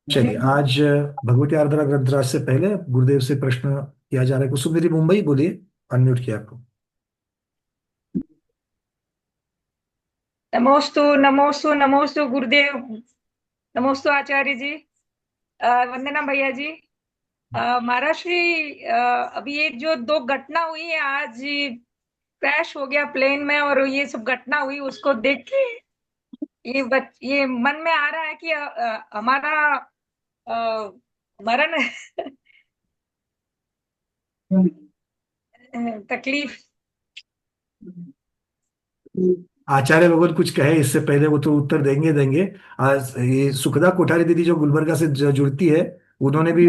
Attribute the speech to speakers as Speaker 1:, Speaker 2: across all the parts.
Speaker 1: चलिए, आज भगवती आराधना ग्रंथराज से पहले गुरुदेव से प्रश्न किया जा रहा है। कुसुम मेरी मुंबई बोलिए, अनम्यूट किया आपको।
Speaker 2: नमोस्तु नमोस्तु नमोस्तु गुरुदेव। नमोस्तु आचार्य जी। वंदना भैया जी। महाराष्ट्री, अभी ये जो दो घटना हुई है आज, क्रैश हो गया प्लेन में और ये सब घटना हुई, उसको देख के ये मन में आ रहा है कि हमारा अ, मरण तकलीफ।
Speaker 1: आचार्य भगवान कुछ कहे इससे पहले, वो तो उत्तर देंगे देंगे। आज ये सुखदा कोठारी दीदी जो गुलबर्गा से जुड़ती है, उन्होंने भी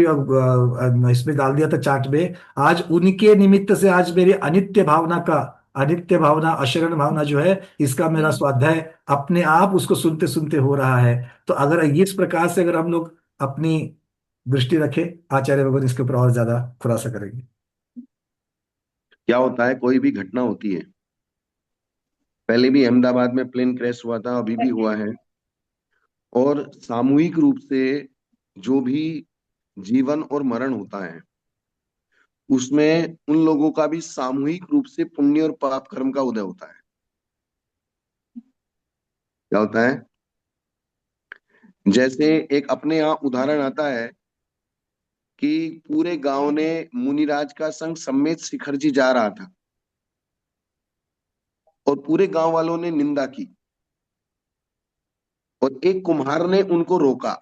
Speaker 1: इसमें डाल दिया था चार्ट में। आज उनके निमित्त से आज मेरी अनित्य भावना का, अनित्य भावना अशरण भावना जो है, इसका मेरा
Speaker 2: हम्म।
Speaker 1: स्वाध्याय अपने आप उसको सुनते सुनते हो रहा है। तो अगर इस प्रकार से अगर हम लोग अपनी दृष्टि रखें, आचार्य भगवान इसके ऊपर और ज्यादा खुलासा करेंगे।
Speaker 3: क्या होता है, कोई भी घटना होती है, पहले भी अहमदाबाद में प्लेन क्रैश हुआ था, अभी भी हुआ है। और सामूहिक रूप से जो भी जीवन और मरण होता है, उसमें उन लोगों का भी सामूहिक रूप से पुण्य और पाप कर्म का उदय होता है। क्या होता है? जैसे एक अपने यहाँ उदाहरण आता है कि पूरे गांव ने मुनिराज का संग समेत शिखर जी जा रहा था, और पूरे गांव वालों ने निंदा की, और एक कुम्हार ने उनको रोका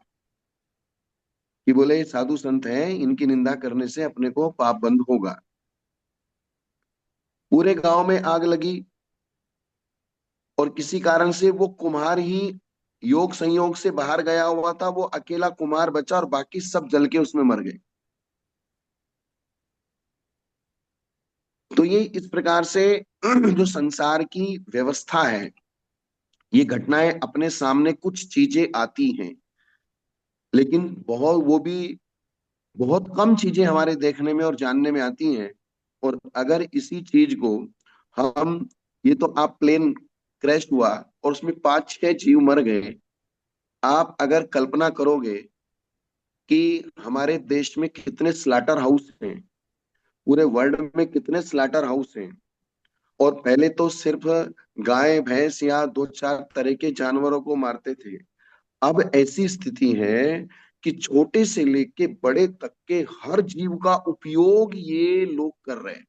Speaker 3: कि बोले ये साधु संत हैं, इनकी निंदा करने से अपने को पाप बंद होगा। पूरे गांव में आग लगी, और किसी कारण से वो कुम्हार ही योग संयोग से बाहर गया हुआ था, वो अकेला कुम्हार बचा और बाकी सब जल के उसमें मर गए। तो ये इस प्रकार से जो संसार की व्यवस्था है, ये घटनाएं अपने सामने कुछ चीजें आती हैं, लेकिन बहुत वो भी बहुत कम चीजें हमारे देखने में और जानने में आती हैं। और अगर इसी चीज को हम, ये तो आप प्लेन क्रैश हुआ और उसमें 5-6 जीव मर गए, आप अगर कल्पना करोगे कि हमारे देश में कितने स्लाटर हाउस हैं, पूरे वर्ल्ड में कितने स्लाटर हाउस हैं, और पहले तो सिर्फ गाय भैंस या 2-4 तरह के जानवरों को मारते थे। अब ऐसी स्थिति है कि छोटे से लेके बड़े तक के हर जीव का उपयोग ये लोग कर रहे हैं।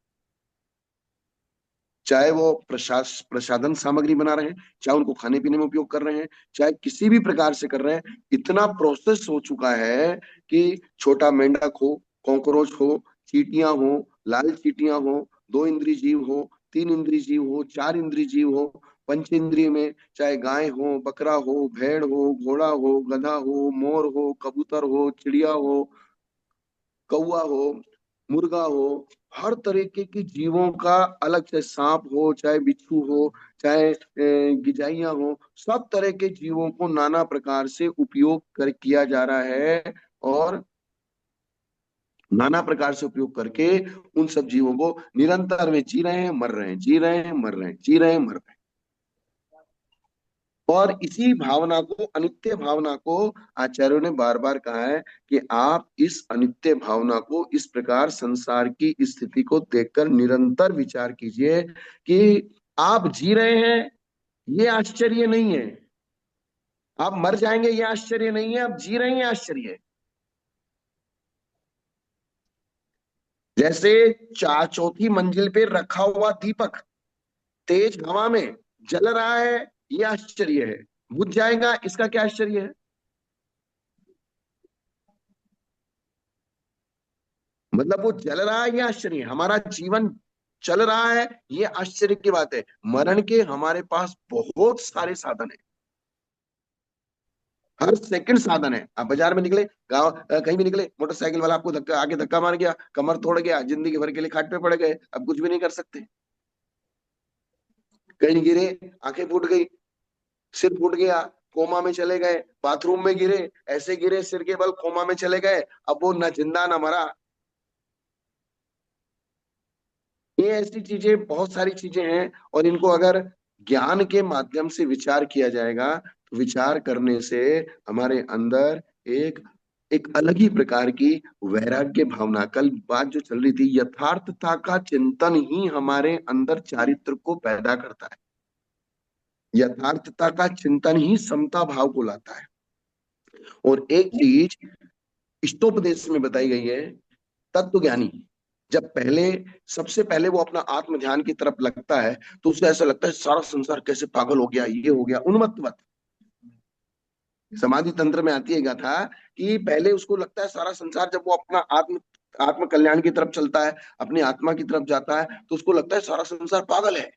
Speaker 3: चाहे वो प्रसाधन सामग्री बना रहे हैं, चाहे उनको खाने पीने में उपयोग कर रहे हैं, चाहे किसी भी प्रकार से कर रहे हैं। इतना प्रोसेस हो चुका है कि छोटा मेंढक हो, कॉकरोच हो, चींटियां हो, लाल चींटियां हो, 2 इंद्री जीव हो, 3 इंद्री जीव हो, 4 इंद्री जीव हो, पंच इंद्रिय में चाहे गाय हो, बकरा हो, भेड़ हो, घोड़ा हो, गधा हो, मोर हो, कबूतर हो, चिड़िया हो, कौवा हो, मुर्गा हो, हर तरीके की जीवों का अलग से, सांप हो चाहे बिच्छू हो, चाहे गिजाइयां हो, सब तरह के जीवों को नाना प्रकार से उपयोग कर किया जा रहा है। और नाना प्रकार से उपयोग करके उन सब जीवों को निरंतर वे जी रहे हैं, मर रहे हैं, जी रहे हैं, मर रहे हैं, जी रहे हैं, मर रहे हैं। और इसी भावना को, अनित्य भावना को, आचार्यों ने बार बार कहा है कि आप इस अनित्य भावना को, इस प्रकार संसार की स्थिति को देखकर निरंतर विचार कीजिए कि आप जी रहे हैं, ये आश्चर्य नहीं है। आप मर जाएंगे, ये आश्चर्य नहीं है। आप जी रहे हैं, आश्चर्य है। जैसे चौथी मंजिल पे रखा हुआ दीपक तेज हवा में जल रहा है, ये आश्चर्य है। बुझ जाएगा, इसका क्या आश्चर्य है? मतलब वो जल रहा है, ये आश्चर्य है। हमारा जीवन चल रहा है, ये आश्चर्य की बात है। मरण के हमारे पास बहुत सारे साधन है, हर सेकंड साधन है। आप बाजार में निकले, गांव कहीं भी निकले, मोटरसाइकिल वाला आपको धक्का आगे धक्का मार गया, कमर तोड़ गया, जिंदगी भर के लिए खाट पे पड़ गए, अब कुछ भी नहीं कर सकते। कहीं गिरे, आंखें फूट गई, सिर फूट गया, कोमा में चले गए, बाथरूम में गिरे, ऐसे गिरे सिर के बल कोमा में चले गए, अब वो न जिंदा न मरा। ये ऐसी चीजें, बहुत सारी चीजें हैं, और इनको अगर ज्ञान के माध्यम से विचार किया जाएगा, तो विचार करने से हमारे अंदर एक एक अलग ही प्रकार की वैराग्य भावना। कल बात जो चल रही थी, यथार्थता का चिंतन ही हमारे अंदर चारित्र को पैदा करता है। यथार्थता का चिंतन ही समता भाव को लाता है। और एक चीज इष्टोपदेश में बताई गई है, तत्व ज्ञानी जब पहले, सबसे पहले वो अपना आत्म ध्यान की तरफ लगता है, तो उसे ऐसा लगता है सारा संसार कैसे पागल हो गया, ये हो गया, उन्मत्तवत। समाधि तंत्र में आती है गाथा कि पहले उसको लगता है सारा संसार, जब वो अपना आत्म आत्म कल्याण की तरफ चलता है, अपनी आत्मा की तरफ जाता है, तो उसको लगता है सारा संसार पागल है,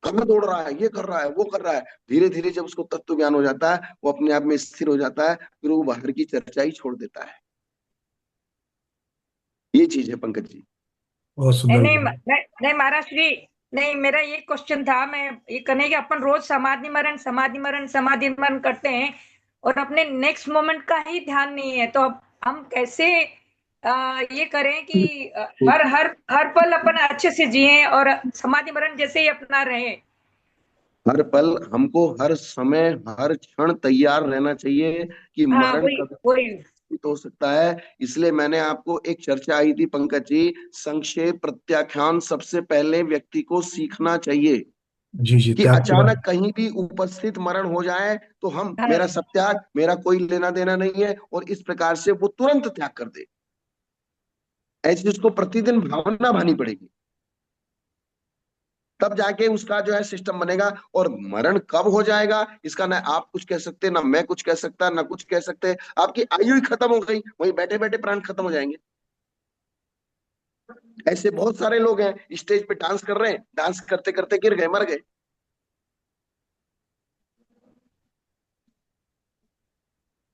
Speaker 3: कहाँ दौड़ रहा है, ये कर रहा है, वो कर रहा है। धीरे धीरे जब उसको तत्व ज्ञान हो जाता है, वो अपने आप में स्थिर हो जाता है, फिर वो बाहर की चर्चा ही छोड़ देता है। ये चीज है पंकज जी।
Speaker 1: बहुत
Speaker 2: नहीं
Speaker 1: सुंदर
Speaker 2: नहीं
Speaker 1: बोला।
Speaker 2: नहीं, नहीं महाराज जी, नहीं मेरा ये क्वेश्चन था, मैं ये कहने कि अपन रोज समाधि मरण समाधि मरण समाधि मरण करते हैं और अपने नेक्स्ट मोमेंट का ही ध्यान नहीं है, तो अब हम कैसे ये करें कि हर हर हर पल अपन अच्छे से जिए और समाधि मरण जैसे ही अपना रहे।
Speaker 3: हर पल हमको, हर समय, हर क्षण तैयार रहना चाहिए कि
Speaker 2: हाँ
Speaker 3: मरण
Speaker 2: वही
Speaker 3: कब
Speaker 2: वही।
Speaker 3: हो सकता है। इसलिए मैंने आपको एक चर्चा आई थी पंकज जी, संक्षेप प्रत्याख्यान सबसे पहले व्यक्ति को सीखना चाहिए
Speaker 1: जी जी,
Speaker 3: कि
Speaker 1: त्याग के बाद।
Speaker 3: अचानक कहीं भी उपस्थित मरण हो जाए तो हम, मेरा
Speaker 2: हाँ
Speaker 3: सब त्याग, मेरा कोई लेना देना नहीं है, और इस प्रकार से वो तुरंत त्याग कर दे। ऐसी उसको प्रतिदिन भावना भानी पड़ेगी, तब जाके उसका जो है सिस्टम बनेगा। और मरण कब हो जाएगा इसका ना आप कुछ कह सकते, ना मैं कुछ कह सकता, ना कुछ कह सकते। आपकी आयु ही खत्म हो गई, वहीं बैठे बैठे प्राण खत्म हो जाएंगे। ऐसे बहुत सारे लोग हैं स्टेज पे डांस कर रहे हैं, डांस करते करते गिर गए, मर गए।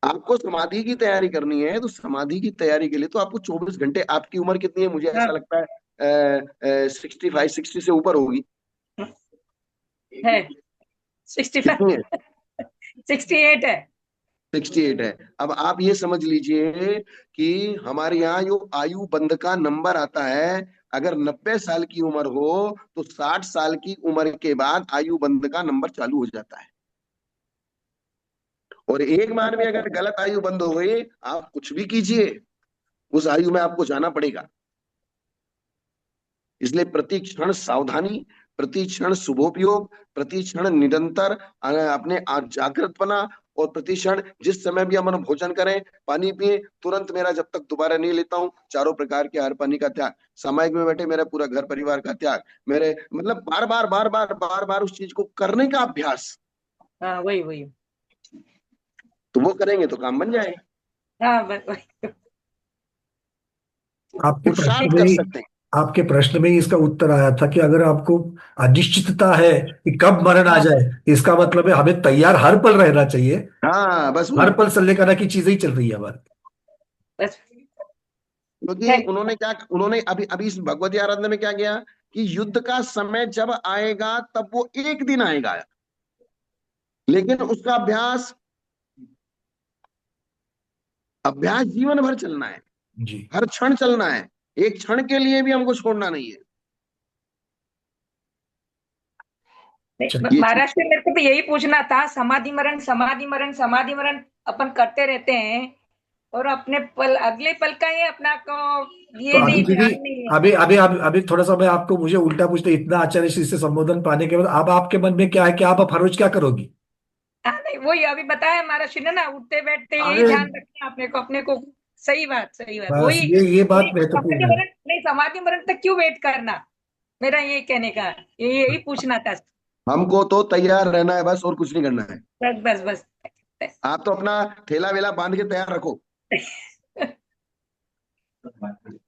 Speaker 3: आपको समाधि की तैयारी करनी है, तो समाधि की तैयारी के लिए तो आपको 24 घंटे, आपकी उम्र कितनी है, मुझे ऐसा
Speaker 2: हाँ
Speaker 3: लगता है 65 60 से ऊपर होगी।
Speaker 2: है 65।
Speaker 3: कितनी है?
Speaker 2: 68 है।
Speaker 3: 68 है। अब आप ये समझ लीजिए कि हमारे यहाँ जो आयु बंध का नंबर आता है, अगर 90 साल की उम्र हो तो 60 साल की उम्र के बाद आयु बंध का नंबर चालू हो जाता है। और एक बार में अगर गलत आयु बंद हो गई, आप कुछ भी कीजिए, उस आयु में आपको जाना पड़ेगा। इसलिए प्रति क्षण सावधानी, प्रति क्षण शुभोपयोग, प्रति क्षण निरंतर अपने जागृत बना। और प्रति क्षण जिस समय भी हम भोजन करें, पानी पिए, तुरंत मेरा जब तक दोबारा नहीं लेता हूँ, चारों प्रकार के आहार पानी का त्याग, सामायिक में बैठे मेरा पूरा घर परिवार का त्याग, मेरे मतलब बार बार बार बार बार बार उस चीज को करने का अभ्यास।
Speaker 2: हाँ वही वही।
Speaker 3: तो वो करेंगे तो काम बन जाएगा।
Speaker 2: हाँ वही।
Speaker 1: आपके प्रश्न
Speaker 3: पुरुषार्थ
Speaker 1: में
Speaker 3: कर
Speaker 1: ही
Speaker 3: सकते हैं।
Speaker 1: आपके प्रश्न में ही इसका उत्तर आया था कि अगर आपको अनिश्चितता है कि कब मरण आ
Speaker 2: हाँ
Speaker 1: जाए, इसका मतलब है हमें तैयार हर पल रहना चाहिए।
Speaker 3: हाँ बस
Speaker 1: हर
Speaker 3: वही।
Speaker 1: पल सल्लेखना की चीजें ही चल रही है हमारी।
Speaker 2: बस
Speaker 3: क्योंकि
Speaker 2: है।
Speaker 3: उन्होंने अभी अभी इस भगवती आराधना में क्या किया कि युद्ध का समय जब आएगा तब वो एक दिन आएगा, लेकिन उसका अभ्यास, अभ्यास जीवन भर चलना है,
Speaker 1: जी
Speaker 3: हर क्षण चलना है, एक क्षण के लिए भी हमको छोड़ना नहीं है। ये चीज।
Speaker 2: महाराष्ट्र में मेरे को तो यही पूछना था, समाधि मरण समाधि मरण समाधि मरण अपन करते रहते हैं और अपने पल अगले पल का ही अपना को
Speaker 1: तो
Speaker 2: ये
Speaker 1: अभी
Speaker 2: नहीं,
Speaker 1: दीदी,
Speaker 2: ध्यान नहीं है।
Speaker 1: अभी थोड़ा सा मैं आपको, मुझे उल्टा पूछते, इतना आचार्य श्री से संबोधन पाने के बाद अब आपके मन में क्या है कि आप अब हर रोज क्या करोगी?
Speaker 2: हाँ नहीं वही अभी बताया महाराष्ट्र ने ना, उठते बैठते यही
Speaker 1: अरे
Speaker 2: ध्यान रखना अपने को। सही बात
Speaker 1: बस
Speaker 2: वही
Speaker 1: ये बात
Speaker 2: वही।
Speaker 1: महत्वपूर्ण
Speaker 2: समाधि
Speaker 1: है।
Speaker 2: मरण नहीं, समाधि मरण तक क्यों वेट करना, मेरा ये कहने का, ये यही पूछना था।
Speaker 3: हमको तो तैयार रहना है बस, और कुछ नहीं करना है।
Speaker 2: बस बस बस।
Speaker 3: आप तो अपना थैला वेला बांध के तैयार रखो,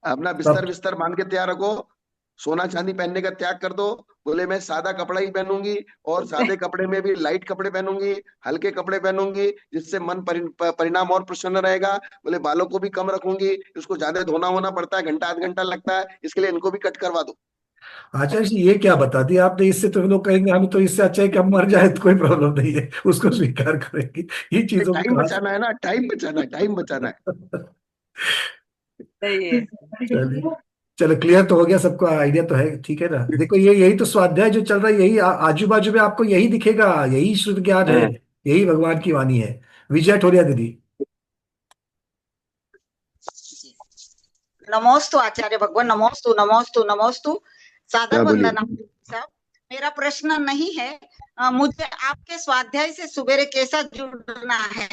Speaker 3: अपना
Speaker 1: तब
Speaker 3: बिस्तर बिस्तर बांध के तैयार रखो। सोना चांदी पहनने का त्याग कर दो, बोले मैं सादा कपड़ा ही पहनूंगी, और सादे कपड़े में भी लाइट कपड़े पहनूंगी, हल्के कपड़े पहनूंगी, जिससे मन परिणाम और प्रसन्न रहेगा। बोले बालों को भी कम रखूंगी, उसको ज्यादा धोना होना पड़ता है, घंटा आध घंटा लगता है, इसके लिए इनको भी कट करवा दो।
Speaker 1: आचार्य जी ये क्या बता दिया आपने, इससे तो लोग कहेंगे हम तो, इससे अच्छा है कि हम मर जाए तो कोई प्रॉब्लम नहीं है, उसको स्वीकार करेंगे। ये चीजों में
Speaker 3: टाइम
Speaker 1: कहा
Speaker 3: बचाना है ना, टाइम बचाना है, टाइम बचाना है।
Speaker 1: से।
Speaker 2: सही है।
Speaker 1: चलिए, चलो क्लियर तो हो गया, सबको आइडिया तो है, ठीक है ना। देखो ये यही तो स्वाध्याय जो चल रहा है, यही आजू बाजू में आपको यही दिखेगा, यही शुद्ध ज्ञान है,
Speaker 3: हाँ।
Speaker 1: यही भगवान की वाणी है। विजय ठोरिया दीदी।
Speaker 4: नमोस्तु आचार्य भगवान, नमोस्तु नमोस्तु नमोस्तु। सादर
Speaker 3: क्या बोलिए।
Speaker 4: वंदना साहब। मेरा प्रश्न नहीं है, मुझे आपके स्वाध्याय से सवेरे कैसा जुड़ना है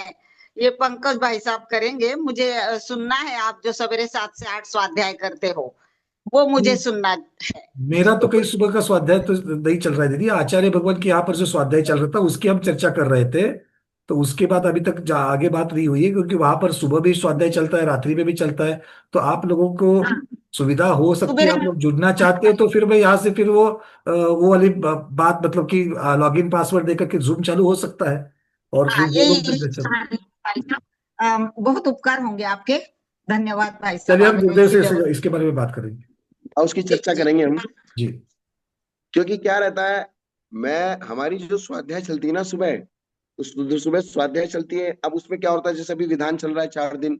Speaker 4: ये पंकज भाई साहब करेंगे। मुझे सुनना है, आप जो सवेरे 7 से 8 स्वाध्याय करते हो वो मुझे सुनना है।
Speaker 1: मेरा तो कई सुबह का स्वाध्याय तो नहीं चल रहा है दीदी। आचार्य भगवान के यहाँ पर जो स्वाध्याय चल रहा था उसकी हम चर्चा कर रहे थे। तो उसके बाद अभी तक आगे बात नहीं हुई है, क्योंकि वहां पर सुबह भी स्वाध्याय चलता है, रात्रि में भी चलता है। तो आप लोगों को सुविधा हो सकती है,
Speaker 4: सुबह
Speaker 1: आप लोग जुड़ना चाहते हो तो फिर मैं यहाँ से फिर वो वाली बात, मतलब कि लॉगिन पासवर्ड देकर के जूम चालू हो सकता है और फिर
Speaker 4: हाँ,
Speaker 1: दोनों
Speaker 4: यही
Speaker 1: चल।
Speaker 4: भाई साहब, बहुत उपकार होंगे आपके। धन्यवाद भाई साहब,
Speaker 1: चलिए हम
Speaker 4: हमें
Speaker 1: गुरुदेव
Speaker 4: ऐसी
Speaker 1: से
Speaker 4: व्यवस्था।
Speaker 1: इसके बारे में बात करेंगे।
Speaker 3: और उसकी चर्चा करेंगे हम।
Speaker 1: जी।
Speaker 3: क्योंकि क्या रहता है, मैं हमारी जो स्वाध्याय चलती है ना सुबह, तो सुबह स्वाध्याय चलती है। अब उसमें क्या होता है, जैसे अभी विधान चल रहा है 4 दिन,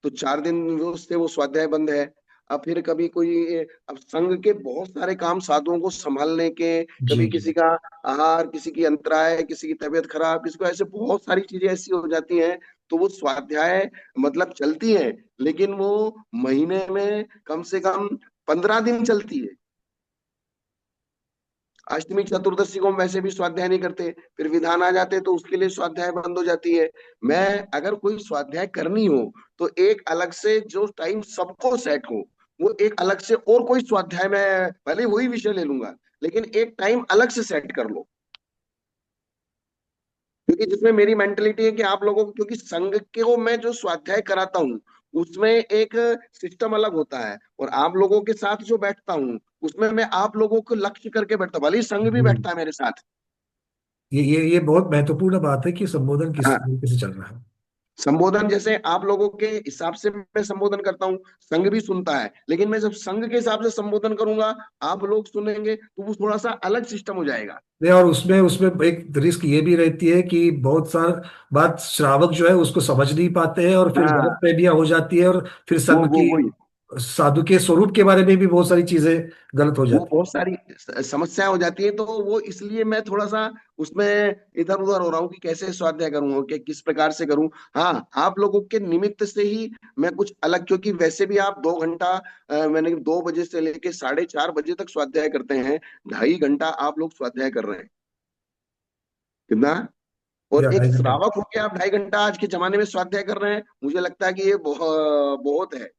Speaker 3: तो 4 दिन वो स्वाध्याय बंद है। अब फिर कभी कोई, अब संघ के बहुत सारे काम साधुओं को संभालने के,
Speaker 1: जी
Speaker 3: कभी
Speaker 1: जी।
Speaker 3: किसी का आहार, किसी की अंतराय, किसी की तबीयत खराब, किसी को ऐसे बहुत सारी चीजें ऐसी हो जाती हैं। तो वो स्वाध्याय मतलब चलती है, लेकिन वो महीने में कम से कम 15 दिन चलती है। अष्टमी चतुर्दशी को हम वैसे भी स्वाध्याय नहीं करते, फिर विधान आ जाते तो उसके लिए स्वाध्याय बंद हो जाती है। मैं अगर कोई स्वाध्याय करनी हो तो एक अलग से जो टाइम सबको सेट हो, वो एक अलग से और कोई स्वाध्याय में भले ही वही विषय ले लूंगा, लेकिन एक टाइम अलग से सेट कर लो। क्योंकि जिसमें मेरी मेंटेलिटी है कि आप लोगों को, क्योंकि संघ को मैं जो स्वाध्याय कराता हूँ उसमें एक सिस्टम अलग होता है, और आप लोगों के साथ जो बैठता हूँ उसमें मैं आप लोगों को लक्ष्य करके बैठता हूँ, भले ही संघ भी
Speaker 1: जी।
Speaker 3: बैठता है मेरे साथ।
Speaker 1: ये बहुत महत्वपूर्ण बात है कि संबोधन किस
Speaker 3: हाँ,
Speaker 1: तरीके से चल रहा है।
Speaker 3: संबोधन जैसे आप लोगों के हिसाब से मैं संबोधन करता हूँ, संघ भी सुनता है, लेकिन मैं जब संघ के हिसाब से संबोधन करूंगा, आप लोग सुनेंगे, तो वो थोड़ा सा अलग सिस्टम हो जाएगा।
Speaker 1: नहीं, और उसमें उसमें एक रिस्क ये भी रहती है कि बहुत सार बात श्रावक जो है उसको समझ नहीं पाते हैं और फिर गलत
Speaker 3: हाँ,
Speaker 1: फहमियां हो जाती है, और फिर
Speaker 3: वो
Speaker 1: संघ
Speaker 3: वो
Speaker 1: की,
Speaker 3: वही
Speaker 1: साधु के स्वरूप के बारे में भी बहुत सारी चीजें गलत हो
Speaker 3: वो
Speaker 1: जाती
Speaker 3: बहुत सारी समस्याएं हो जाती है। तो वो इसलिए मैं थोड़ा सा उसमें इधर उधर हो रहा हूँ कि कैसे स्वाध्याय करूँ, कि किस प्रकार से करूँ। हाँ, आप लोगों के निमित्त से ही मैं कुछ अलग, क्योंकि वैसे भी आप 2 घंटा, मैंने 2 बजे से लेके 4:30 बजे तक स्वाध्याय करते हैं। 2.5 घंटा आप लोग स्वाध्याय कर रहे हैं, कितना।
Speaker 1: है।
Speaker 3: और
Speaker 1: या
Speaker 3: एक
Speaker 1: 2.5 घंटे।
Speaker 3: श्रावक होकर आप 2.5 घंटा आज के जमाने में स्वाध्याय कर रहे हैं, मुझे लगता है कि ये बहुत बहुत है।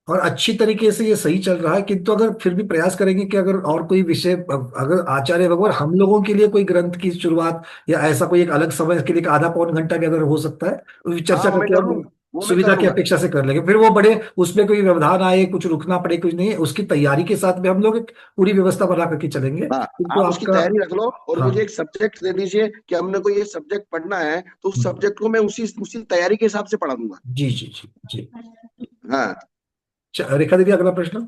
Speaker 1: और अच्छी तरीके से ये सही चल रहा है, किंतु अगर फिर भी प्रयास करेंगे कि अगर और कोई विषय, अगर आचार्य भगवान हम लोगों के लिए कोई ग्रंथ की शुरुआत या ऐसा कोई एक अलग समय के लिए एक आधा पौन घंटा भी अगर हो सकता है तो
Speaker 3: हाँ,
Speaker 1: चर्चा
Speaker 3: वो मैं
Speaker 1: करके
Speaker 3: कर
Speaker 1: हम
Speaker 3: लूंगा, वो मैं कर
Speaker 1: सुविधा की
Speaker 3: लूंगा।
Speaker 1: अपेक्षा से कर लेंगे। फिर वो बड़े उसमें कोई व्यवधान आए, कुछ रुकना पड़े, कुछ नहीं, उसकी तैयारी के साथ में हम लोग एक पूरी व्यवस्था बना करके चलेंगे,
Speaker 3: हाँ,
Speaker 1: किंतु
Speaker 3: आप उसकी
Speaker 1: आपका।
Speaker 3: तैयारी रख लो और
Speaker 1: हाँ।
Speaker 3: मुझे एक सब्जेक्ट दे दीजिए कि हमने कोई ये सब्जेक्ट पढ़ना है, तो उस
Speaker 1: हम्म।
Speaker 3: सब्जेक्ट को मैं उसी उसी तैयारी के हिसाब से पढ़ा दूंगा।
Speaker 1: जी जी जी जी।
Speaker 3: हाँ।
Speaker 1: रेखा दीदी अगला प्रश्न।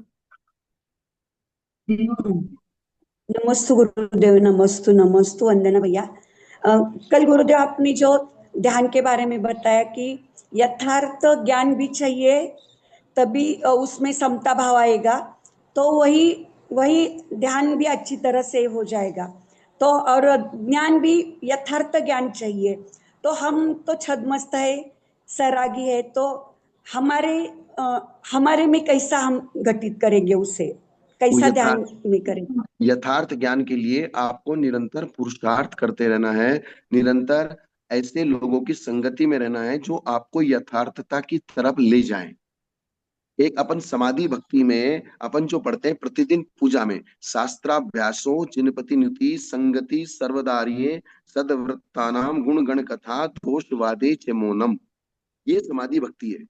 Speaker 5: नमस्तु गुरुदेव, नमस्तु नमस्तु वंदना भैया। कल गुरुदेव आपने जो ध्यान के बारे में बताया कि यथार्थ ज्ञान भी चाहिए, तभी उसमें समता भाव आएगा, तो वही वही ध्यान भी अच्छी तरह से हो जाएगा। तो और ज्ञान भी यथार्थ ज्ञान चाहिए। तो हम तो छद्मस्त है, सैरागी है, तो हमारे अ, हमारे में कैसा हम घटित करेंगे उसे,
Speaker 3: वो
Speaker 5: कैसा ध्यान में करें।
Speaker 3: यथार्थ ज्ञान के लिए आपको निरंतर पुरुषार्थ करते रहना है। निरंतर ऐसे लोगों की संगति में रहना है जो आपको यथार्थता की तरफ ले जाएं। एक अपन समाधि भक्ति में अपन जो पढ़ते हैं प्रतिदिन पूजा में, शास्त्राभ्यासो जिनपति नुति संगति सर्वदारिये सदवृत्तानाम गुण गण कथा दोष वादे च मौनम, ये समाधि भक्ति है।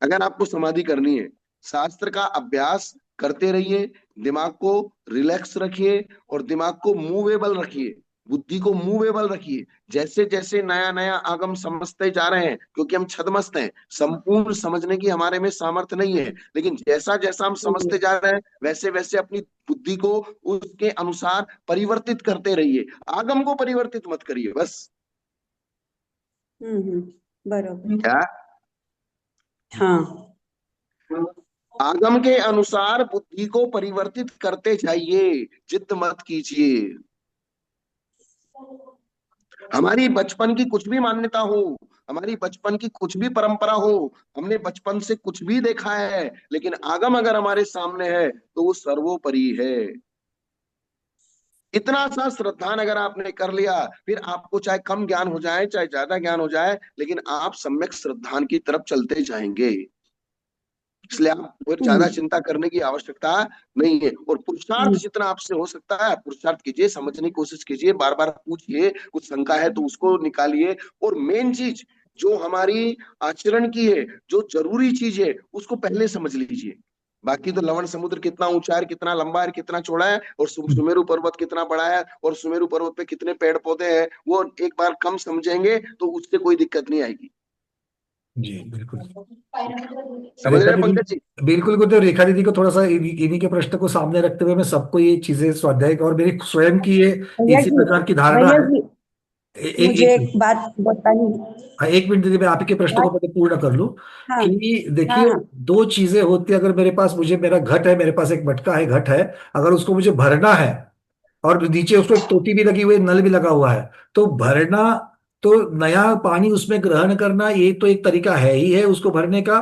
Speaker 3: अगर आपको समाधि करनी है, शास्त्र का अभ्यास करते रहिए, दिमाग को रिलैक्स रखिए और दिमाग को मूवेबल रखिए, बुद्धि को मूवेबल रखिए। जैसे जैसे नया नया आगम समझते जा रहे हैं, क्योंकि हम छद्मस्त हैं, संपूर्ण समझने की हमारे में सामर्थ्य नहीं है, लेकिन जैसा जैसा हम समझते जा रहे हैं वैसे वैसे अपनी बुद्धि को उसके अनुसार परिवर्तित करते रहिए। आगम को परिवर्तित मत करिए बस।
Speaker 5: बरोबर।
Speaker 3: क्या?
Speaker 5: हाँ।
Speaker 3: आगम के अनुसार बुद्धि को परिवर्तित करते जाइए, जिद मत कीजिए। हमारी बचपन की कुछ भी मान्यता हो, हमारी बचपन की कुछ भी परंपरा हो, हमने बचपन से कुछ भी देखा है, लेकिन आगम अगर हमारे सामने है तो वो सर्वोपरि है। इतना सा श्रद्धान अगर आपने कर लिया, फिर आपको चाहे कम ज्ञान हो जाए चाहे ज्यादा ज्ञान हो जाए, लेकिन आप सम्यक श्रद्धान की तरफ चलते जाएंगे। इसलिए आप फिर ज्यादा
Speaker 5: हम्म,
Speaker 3: चिंता करने की आवश्यकता नहीं है। और पुरुषार्थ
Speaker 5: हम्म,
Speaker 3: जितना आपसे हो सकता है पुरुषार्थ कीजिए, समझने की कोशिश कीजिए, बार बार पूछिए, कुछ शंका है तो उसको निकालिए। और मेन चीज जो हमारी आचरण की है, जो जरूरी चीज है, उसको पहले समझ लीजिए। बाकी तो लवण समुद्र कितना ऊंचा है, कितना लंबा है, कितना चौड़ा है, और सुमेरु पर्वत कितना बड़ा है, और सुमेरु पर्वत पे कितने पेड़ पौधे हैं, वो एक बार कम समझेंगे तो उससे कोई दिक्कत नहीं आएगी।
Speaker 1: जी बिल्कुल।
Speaker 3: समझ रहे
Speaker 1: रेखा
Speaker 3: हैं
Speaker 1: दीदी,
Speaker 3: पंकज जी?
Speaker 1: बिल्कुल गुरुदेव, रेखा दीदी को थोड़ा सा इन्हीं के प्रश्न को सामने रखते हुए मैं सबको ये चीजें स्वाध्याय और मेरी स्वयं की ये
Speaker 5: भैया
Speaker 1: इसी
Speaker 5: जी,
Speaker 1: प्रकार की धारणा
Speaker 5: भैया
Speaker 1: है।
Speaker 5: जी, मुझे
Speaker 1: एक
Speaker 5: एक बात बतानी।
Speaker 1: हाँ, एक मिनट दीदी, मैं आप ही के प्रश्न को
Speaker 5: बात,
Speaker 1: पहले पूर्ण कर लूं।
Speaker 5: हाँ,
Speaker 1: कि
Speaker 5: हाँ,
Speaker 1: देखिए,
Speaker 5: हाँ,
Speaker 1: दो चीजें होती है। अगर मेरे पास, मुझे मेरा घट है, मेरे पास एक मटका है, घट है, अगर उसको मुझे भरना है और नीचे उसको एक टोटी भी लगी हुई है, नल भी लगा हुआ है, तो भरना, तो नया पानी उसमें ग्रहण करना, ये तो एक तरीका है ही है उसको भरने का।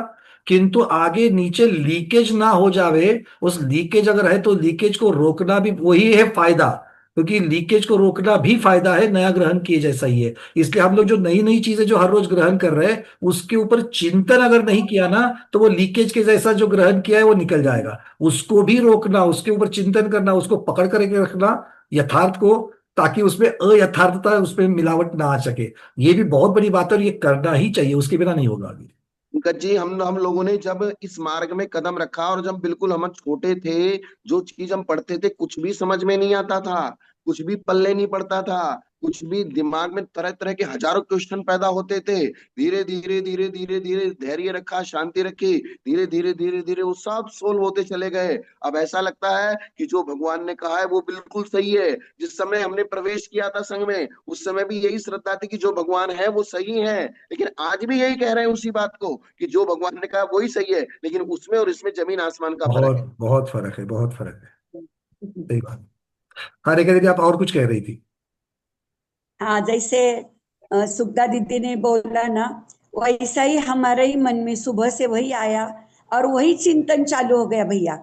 Speaker 1: किंतु आगे नीचे लीकेज ना हो जावे, उस लीकेज अगर है तो लीकेज को रोकना भी वही है फायदा। क्योंकि लीकेज को रोकना भी फायदा है, नया ग्रहण किए जैसा ही है। इसलिए हम लोग जो नई नई चीजें जो हर रोज ग्रहण कर रहे हैं, उसके ऊपर चिंतन अगर नहीं किया ना, तो वो लीकेज के जैसा जो ग्रहण किया है वो निकल जाएगा। उसको भी रोकना, उसके ऊपर चिंतन करना, उसको पकड़ करके रखना यथार्थ को, ताकि उसमें अयथार्थता, उसमें मिलावट ना आ सके। ये भी बहुत बड़ी बात है और ये करना ही चाहिए, उसके बिना नहीं होगा आगे।
Speaker 3: पंकज जी, हम लोगों ने जब इस मार्ग में कदम रखा, और जब बिल्कुल हम छोटे थे, जो चीज हम पढ़ते थे कुछ भी समझ में नहीं आता था, कुछ भी पल्ले नहीं पड़ता था, कुछ भी दिमाग में तरह तरह के हजारों क्वेश्चन पैदा होते थे। धीरे धीरे धीरे धीरे धीरे धैर्य रखा, शांति रखी, धीरे धीरे धीरे धीरे वो सब सोल्व होते चले गए। अब ऐसा लगता है कि जो भगवान ने कहा है वो बिल्कुल सही है। जिस समय हमने प्रवेश किया था संघ में, उस समय भी यही श्रद्धा थी कि जो भगवान है वो सही है, लेकिन आज भी यही कह रहे हैं उसी बात को कि जो भगवान ने कहा वही सही है, लेकिन उसमें और इसमें जमीन आसमान का फर्क है।
Speaker 1: बहुत बहुत फर्क है, बहुत फर्क है। सही बात। हाँ रेखा दीदी, आप और कुछ कह रही थी।
Speaker 5: हाँ, जैसे सुगदा दीदी ने बोला ना, वैसा ही हमारे ही मन में सुबह से वही आया और वही चिंतन चालू हो गया भैया।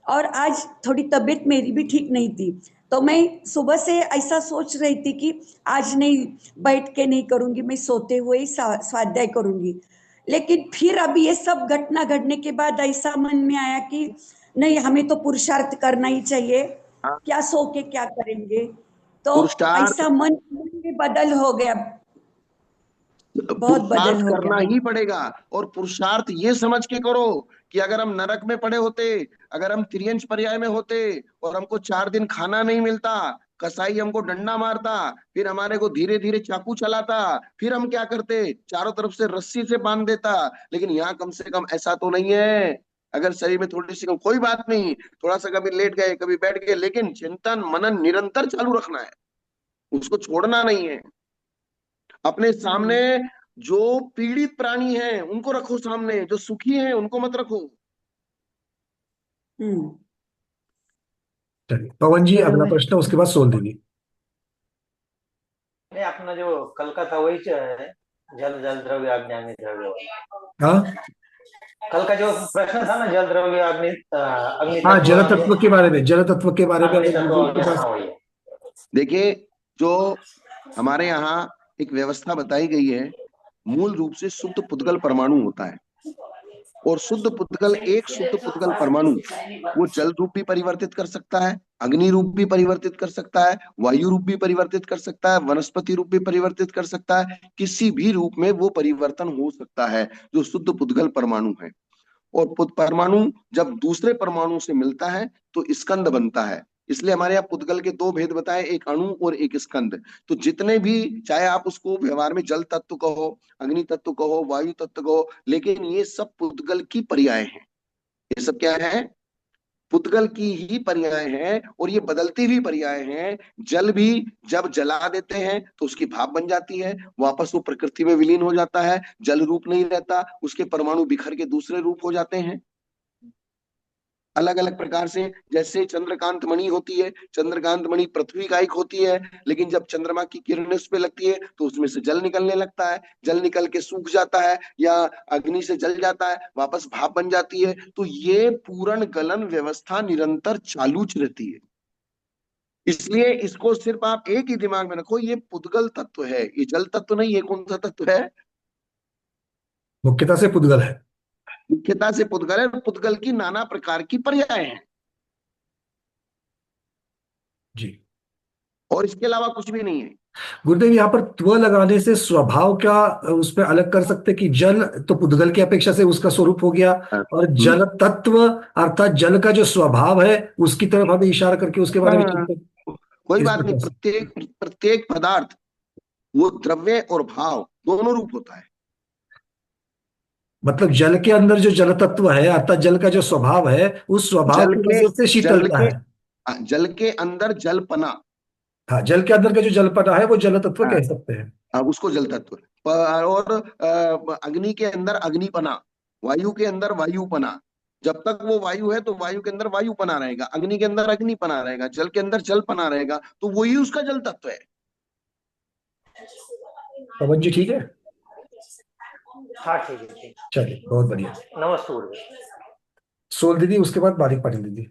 Speaker 5: और आज थोड़ी तबीयत मेरी भी ठीक नहीं थी, तो मैं सुबह से ऐसा सोच रही थी कि आज नहीं, बैठ के नहीं करूंगी, मैं सोते हुए ही स्वाध्याय करूंगी। लेकिन फिर अभी ये सब घटना घटने के बाद ऐसा मन में आया कि नहीं, हमें तो पुरुषार्थ करना ही चाहिए,
Speaker 3: हाँ,
Speaker 5: क्या सो के क्या करेंगे। तो
Speaker 3: पुरुषार्थ,
Speaker 5: ऐसा मन में बदल हो गया, बहुत बदल
Speaker 3: पुरुषार्थ
Speaker 5: हो गया
Speaker 3: करना
Speaker 5: भाई।
Speaker 3: ही पड़ेगा। और पुरुषार्थ ये समझ के करो कि अगर हम नरक में पड़े होते, अगर हम त्रियंश पर्याय में होते, और हमको 4 दिन खाना नहीं मिलता, कसाई हमको डंडा मारता, फिर हमारे को धीरे धीरे चाकू चलाता, फिर हम क्या करते, चारों तरफ से रस्सी से बांध देता। लेकिन यहाँ कम से कम ऐसा तो नहीं है। अगर शरीर में थोड़ी सी कोई बात नहीं, थोड़ा सा कभी लेट गए कभी बैठ गए, लेकिन चिंतन मनन निरंतर चालू रखना है, उसको छोड़ना नहीं है। अपने सामने
Speaker 5: हम्म,
Speaker 3: जो पीड़ित प्राणी हैं उनको रखो सामने, जो सुखी हैं उनको मत रखो।
Speaker 5: हम्म,
Speaker 1: चलिए पवन जी, अगला
Speaker 5: बरोबर।
Speaker 1: प्रश्न, उसके बाद सोल दीदी।
Speaker 6: नहीं, अपना जो कल का था वही है, जल जल द्रव्य अग्नि अग्नि द्रव्य।
Speaker 1: हाँ
Speaker 6: कल का जो प्रश्न था ना, जल द्रव्य अग्नि अग्नि
Speaker 1: हाँ,
Speaker 6: तत्व
Speaker 1: जल तत्व के बारे में, जल तत्व के बारे में
Speaker 6: अग्नि
Speaker 1: अगर
Speaker 6: तत्व
Speaker 1: गुरुजी के
Speaker 6: अग्नि,
Speaker 1: पास।
Speaker 6: हाँ वही है।
Speaker 3: देखिए, जो हमारे यहाँ एक व्यवस्था बताई गई है, मूल रूप से शुद्ध पुद्गल परमाणु होता है। और शुद्ध पुद्गल, एक शुद्ध पुद्गल परमाणु वो जल रूप भी परिवर्तित कर सकता है, अग्नि रूप भी परिवर्तित कर सकता है, वायु रूप भी परिवर्तित कर सकता है, वनस्पति रूप भी परिवर्तित कर सकता है, किसी भी रूप में वो परिवर्तन हो सकता है जो शुद्ध पुद्गल परमाणु है। और परमाणु जब दूसरे परमाणु से मिलता है तो स्कंद बनता है। इसलिए हमारे यहाँ पुद्गल के दो भेद बताए, एक अणु और एक स्कंद। तो जितने भी, चाहे आप उसको व्यवहार में जल तत्व कहो, अग्नि तत्व कहो, वायु तत्व कहो, लेकिन ये सब पुद्गल की पर्याय हैं। ये सब क्या है? पुद्गल की ही पर्याय है, और ये बदलती हुई पर्याय हैं। जल भी जब जला देते हैं तो उसकी भाप बन जाती है, वापस वो प्रकृति में विलीन हो जाता है, जल रूप नहीं रहता, उसके परमाणु बिखर के दूसरे रूप हो जाते हैं। अलग अलग प्रकार से। जैसे चंद्रकांत मणि होती है, चंद्रकांत मणि पृथ्वी का एक होती है, लेकिन जब चंद्रमा की किरणें उस पे लगती है तो उसमें से जल निकलने लगता है, जल निकल के सूख जाता है या अग्नि से जल जाता है, वापस भाप बन जाती है। तो ये पूर्ण गलन व्यवस्था निरंतर चालू रहती है। इसलिए इसको सिर्फ आप एक ही दिमाग में रखो, ये पुद्गल तत्व है, ये जल तत्व नहीं। ये कौन सा तत्व है?
Speaker 1: मुख्यता से पुद्गल है।
Speaker 3: मुख्यता से पुद्गल है। पुद्गल की नाना प्रकार की पर्याय हैं,
Speaker 1: जी।
Speaker 3: और इसके अलावा कुछ भी नहीं है।
Speaker 1: गुरुदेव, यहाँ पर त्व लगाने से स्वभाव क्या उस पर अलग कर सकते कि जल तो पुद्गल की अपेक्षा से उसका स्वरूप हो गया, और जल तत्व अर्थात जल का जो स्वभाव है उसकी तरफ हमें इशारा करके उसके बारे में
Speaker 3: हाँ,
Speaker 1: चिंतन
Speaker 3: कोई
Speaker 1: इस
Speaker 3: बात नहीं।
Speaker 1: प्रकार से।
Speaker 3: प्रत्येक प्रत्येक पदार्थ वो द्रव्य और भाव दोनों रूप होता है।
Speaker 1: मतलब जल के अंदर जो जल तत्व है अर्थात जल का जो स्वभाव है उस स्वभाव
Speaker 3: जल
Speaker 1: की
Speaker 3: के
Speaker 1: वजह से
Speaker 3: जल
Speaker 1: शीतलता
Speaker 3: के
Speaker 1: है।
Speaker 3: जल के अंदर जलपना।
Speaker 1: हाँ, जल के अंदर का जो जलपना है वो जल तत्व
Speaker 3: हाँ,
Speaker 1: कह सकते हैं।
Speaker 3: उसको जल तत्व। और अग्नि के अंदर अग्निपना, वायु के अंदर वायुपना। जब तक वो वायु है तो वायु के अंदर वायुपना रहेगा, अग्नि के अंदर अग्निपना रहेगा, जल के अंदर जलपना रहेगा, तो वही उसका जल तत्व है।
Speaker 1: पवन जी ठीक है?
Speaker 6: हाँ ठीक है ठीक।
Speaker 1: चलिए, बहुत बढ़िया।
Speaker 6: नमस्ते गुरुदेव।
Speaker 1: सोल दीदी, उसके बाद बारिक पाटिल दीदी।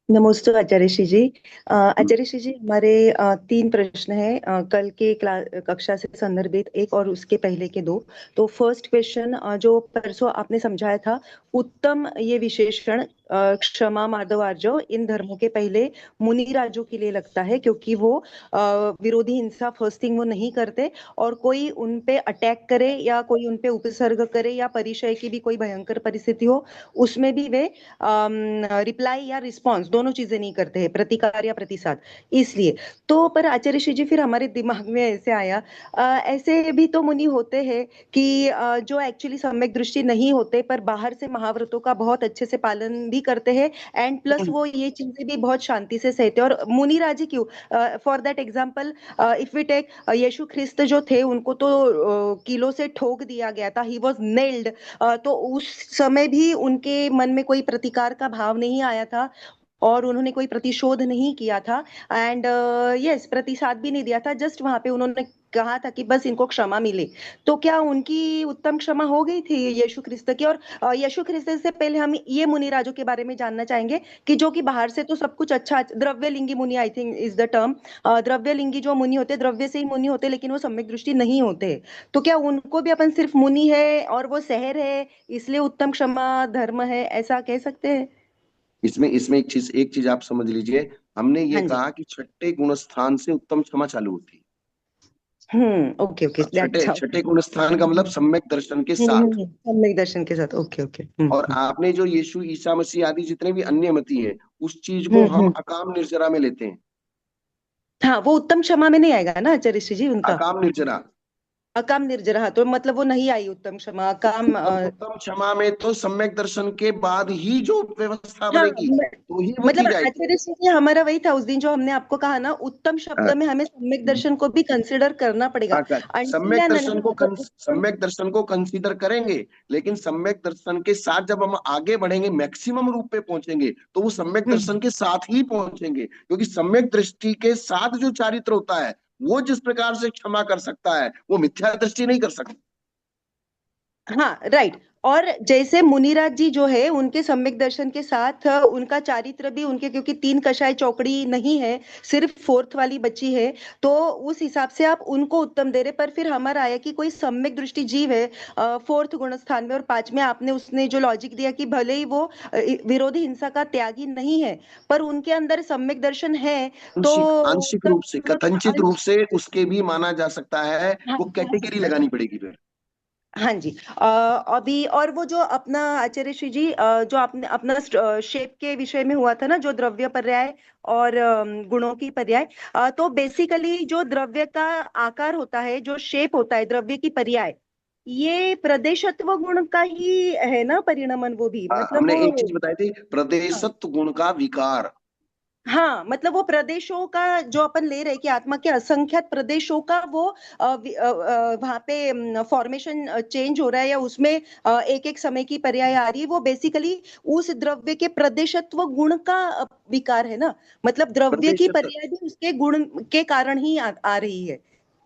Speaker 7: नमस्ते आचार्य श्री जी। आचार्य श्री जी, हमारे 3 प्रश्न हैं, कल के कक्षा से संदर्भित एक और उसके पहले के 2। तो फर्स्ट क्वेश्चन, जो परसों आपने समझाया था, उत्तम ये विशेषण क्षमा माधव आर्जव इन धर्मों के पहले मुनि राजों के लिए लगता है, क्योंकि वो विरोधी हिंसा फर्स्ट थिंग वो नहीं करते, और कोई उन पे अटैक करे या कोई उन पे उपसर्ग करे या परिचय की भी कोई भयंकर परिस्थिति हो, उसमें भी वे रिप्लाई या रिस्पॉन्स दोनों चीजें नहीं करते हैं, प्रतिकार या प्रतिसाद। इसलिए तो पर आचार्य श्री जी, फिर हमारे दिमाग में ऐसे आया, ऐसे भी तो मुनि होते हैं कि जो एक्चुअली सम्यक दृष्टि नहीं होते पर बाहर से महाव्रतों का बहुत अच्छे से पालन भी करते हैं, एंड प्लस वो ये चीजें भी बहुत शांति से सहते हैं। और मुनि राजी क्यों? For that example, if we take यीशु ख्रिस्त जो थे, उनको तो कीलों से ठोक दिया गया था, ही वॉज नेल्ड। तो उस समय भी उनके मन में कोई प्रतिकार का भाव नहीं आया था, और उन्होंने कोई प्रतिशोध नहीं किया था, एंड यस, प्रतिसाद भी नहीं दिया था, जस्ट वहां पे उन्होंने कहा था कि बस इनको क्षमा मिले। तो क्या उनकी उत्तम क्षमा हो गई थी यीशु ख्रिस्त की? और यीशु ख्रिस्त से पहले हम ये मुनि राजों के बारे में जानना चाहेंगे कि जो कि बाहर से तो सब कुछ अच्छा, द्रव्यलिंगी मुनि I think is the term, द्रव्यलिंगी जो मुनि होते, द्रव्य से ही मुनि होते, लेकिन वो सम्यक दृष्टि नहीं होते। तो क्या उनको भी अपन सिर्फ मुनि है और वो शहर है इसलिए उत्तम क्षमा धर्म है, ऐसा कह सकते हैं?
Speaker 3: इसमें इसमें एक चीज आप समझ लीजिए। हमने ये
Speaker 7: हाँ जी।
Speaker 3: कहा कि छठे गुण स्थान से उत्तम क्षमा चालू होती है।
Speaker 7: ओके ओके,
Speaker 3: छठे
Speaker 7: दैट्स हाउ।
Speaker 3: छठे गुण स्थान का मतलब सम्यक दर्शन के साथ।
Speaker 7: सम्यक दर्शन के साथ, ओके ओके।
Speaker 3: और आपने जो यीशु ईसा मसीह आदि जितने भी अन्य मती हैं, उस चीज को
Speaker 7: हम्म
Speaker 3: हम
Speaker 7: हम्म
Speaker 3: अकाम निर्जरा में लेते हैं।
Speaker 7: हाँ, वो उत्तम क्षमा में नहीं आएगा ना आचार्य श्री जी उनका?
Speaker 3: अकाम निर्जरा।
Speaker 7: अकाम निर्जरा, तो मतलब वो नहीं आई उत्तम क्षमा, अकाम
Speaker 3: उत्तम क्षमा में तो सम्यक दर्शन के बाद ही जो व्यवस्था
Speaker 7: हाँ,
Speaker 3: बनेगी तो ही वो की
Speaker 7: मतलब
Speaker 3: जाएगी।
Speaker 7: आचार्य श्री जी, हमारा वही था उस दिन जो हमने आपको कहा ना, उत्तम शब्द
Speaker 3: हाँ,
Speaker 7: में हमें सम्यक दर्शन को भी कंसिडर करना पड़ेगा।
Speaker 3: हाँ, कर
Speaker 7: अनटिल एंड अनलेस उत्तम।
Speaker 3: सम्यक दर्शन को कंसीडर करेंगे, लेकिन सम्यक दर्शन के साथ जब हम आगे बढ़ेंगे, मैक्सिमम रूप पे पहुंचेंगे, तो वो सम्यक
Speaker 7: हम्म
Speaker 3: दर्शन के साथ ही पहुंचेंगे। क्योंकि सम्यक दृष्टि के साथ जो चारित्र होता है, वो जिस प्रकार से क्षमा कर सकता है, वो मिथ्या दृष्टि नहीं कर सकता।
Speaker 7: हाँ, राइट। और जैसे मुनिराज जी जो है, उनके सम्यक दर्शन के साथ उनका चारित्र भी उनके, क्योंकि 3 कषाय चौकड़ी नहीं है, सिर्फ 4th वाली बची है, तो उस हिसाब से आप उनको उत्तम दे रहे। पर फिर हमारा आया कि कोई सम्यक दृष्टि जीव है 4th गुण स्थान में, और 5 में आपने उसने जो लॉजिक दिया कि भले ही वो विरोधी हिंसा का त्यागी नहीं है, पर उनके अंदर सम्यक दर्शन है, तो
Speaker 3: आंशिक आंशिक
Speaker 7: उत्तम
Speaker 3: रूप से, कथनचित रूप से उसके भी माना जा सकता है।
Speaker 7: हाँ,
Speaker 3: वो
Speaker 7: जा
Speaker 3: कैटेगरी
Speaker 7: सकता है।
Speaker 3: लगानी पड़ेगी फिर।
Speaker 7: हाँ जी। अभी और वो जो अपना आचार्य श्री जी, जो आपने अपना शेप के विषय में हुआ था ना, जो द्रव्य पर्याय और गुणों की पर्याय, तो बेसिकली जो द्रव्य का आकार होता है, जो शेप होता है द्रव्य की पर्याय, ये प्रदेशत्व गुण का ही है ना परिणमन, वो भी मतलब
Speaker 3: हमने एक
Speaker 7: वो।
Speaker 3: चीज बताई थी,
Speaker 7: हाँ
Speaker 3: प्रदेशत्व गुण का विकार।
Speaker 7: हाँ, मतलब वो प्रदेशों का जो अपन ले रहे हैं कि आत्मा के असंख्यात प्रदेशों का वो वहां पे फॉर्मेशन चेंज हो रहा है या उसमें एक एक समय की पर्याय आ रही है, वो बेसिकली उस द्रव्य के प्रदेशत्व गुण का विकार है ना। मतलब द्रव्य की
Speaker 3: प्रदेशत्व,
Speaker 7: पर्याय भी उसके गुण के कारण ही आ रही है।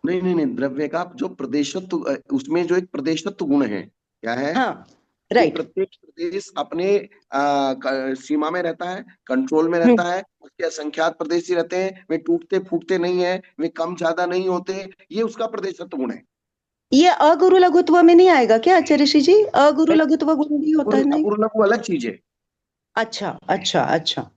Speaker 3: नहीं नहीं नहीं, द्रव्य का जो प्रदेशत्व, उसमें जो एक प्रदेशत्व गुण है, क्या है
Speaker 7: हाँ,
Speaker 3: कि
Speaker 7: राइट।
Speaker 3: प्रत्येक प्रदेश अपने सीमा में रहता है, कंट्रोल में
Speaker 7: हम्म।
Speaker 3: रहता है, उसके असंख्यात प्रदेश ही रहते हैं, वे टूटते फूटते नहीं है, वे कम ज्यादा नहीं होते, ये उसका प्रदेशत्व गुण है।
Speaker 7: ये अगुरु लघुत्व में नहीं आएगा क्या आचार्य ऋषि जी? अगुरु लघुत्व गुण भी होता
Speaker 3: गुरु
Speaker 7: है नहीं?
Speaker 3: अगुरु लघु अलग चीज है।
Speaker 7: अच्छा, अच्छा, अच्छा।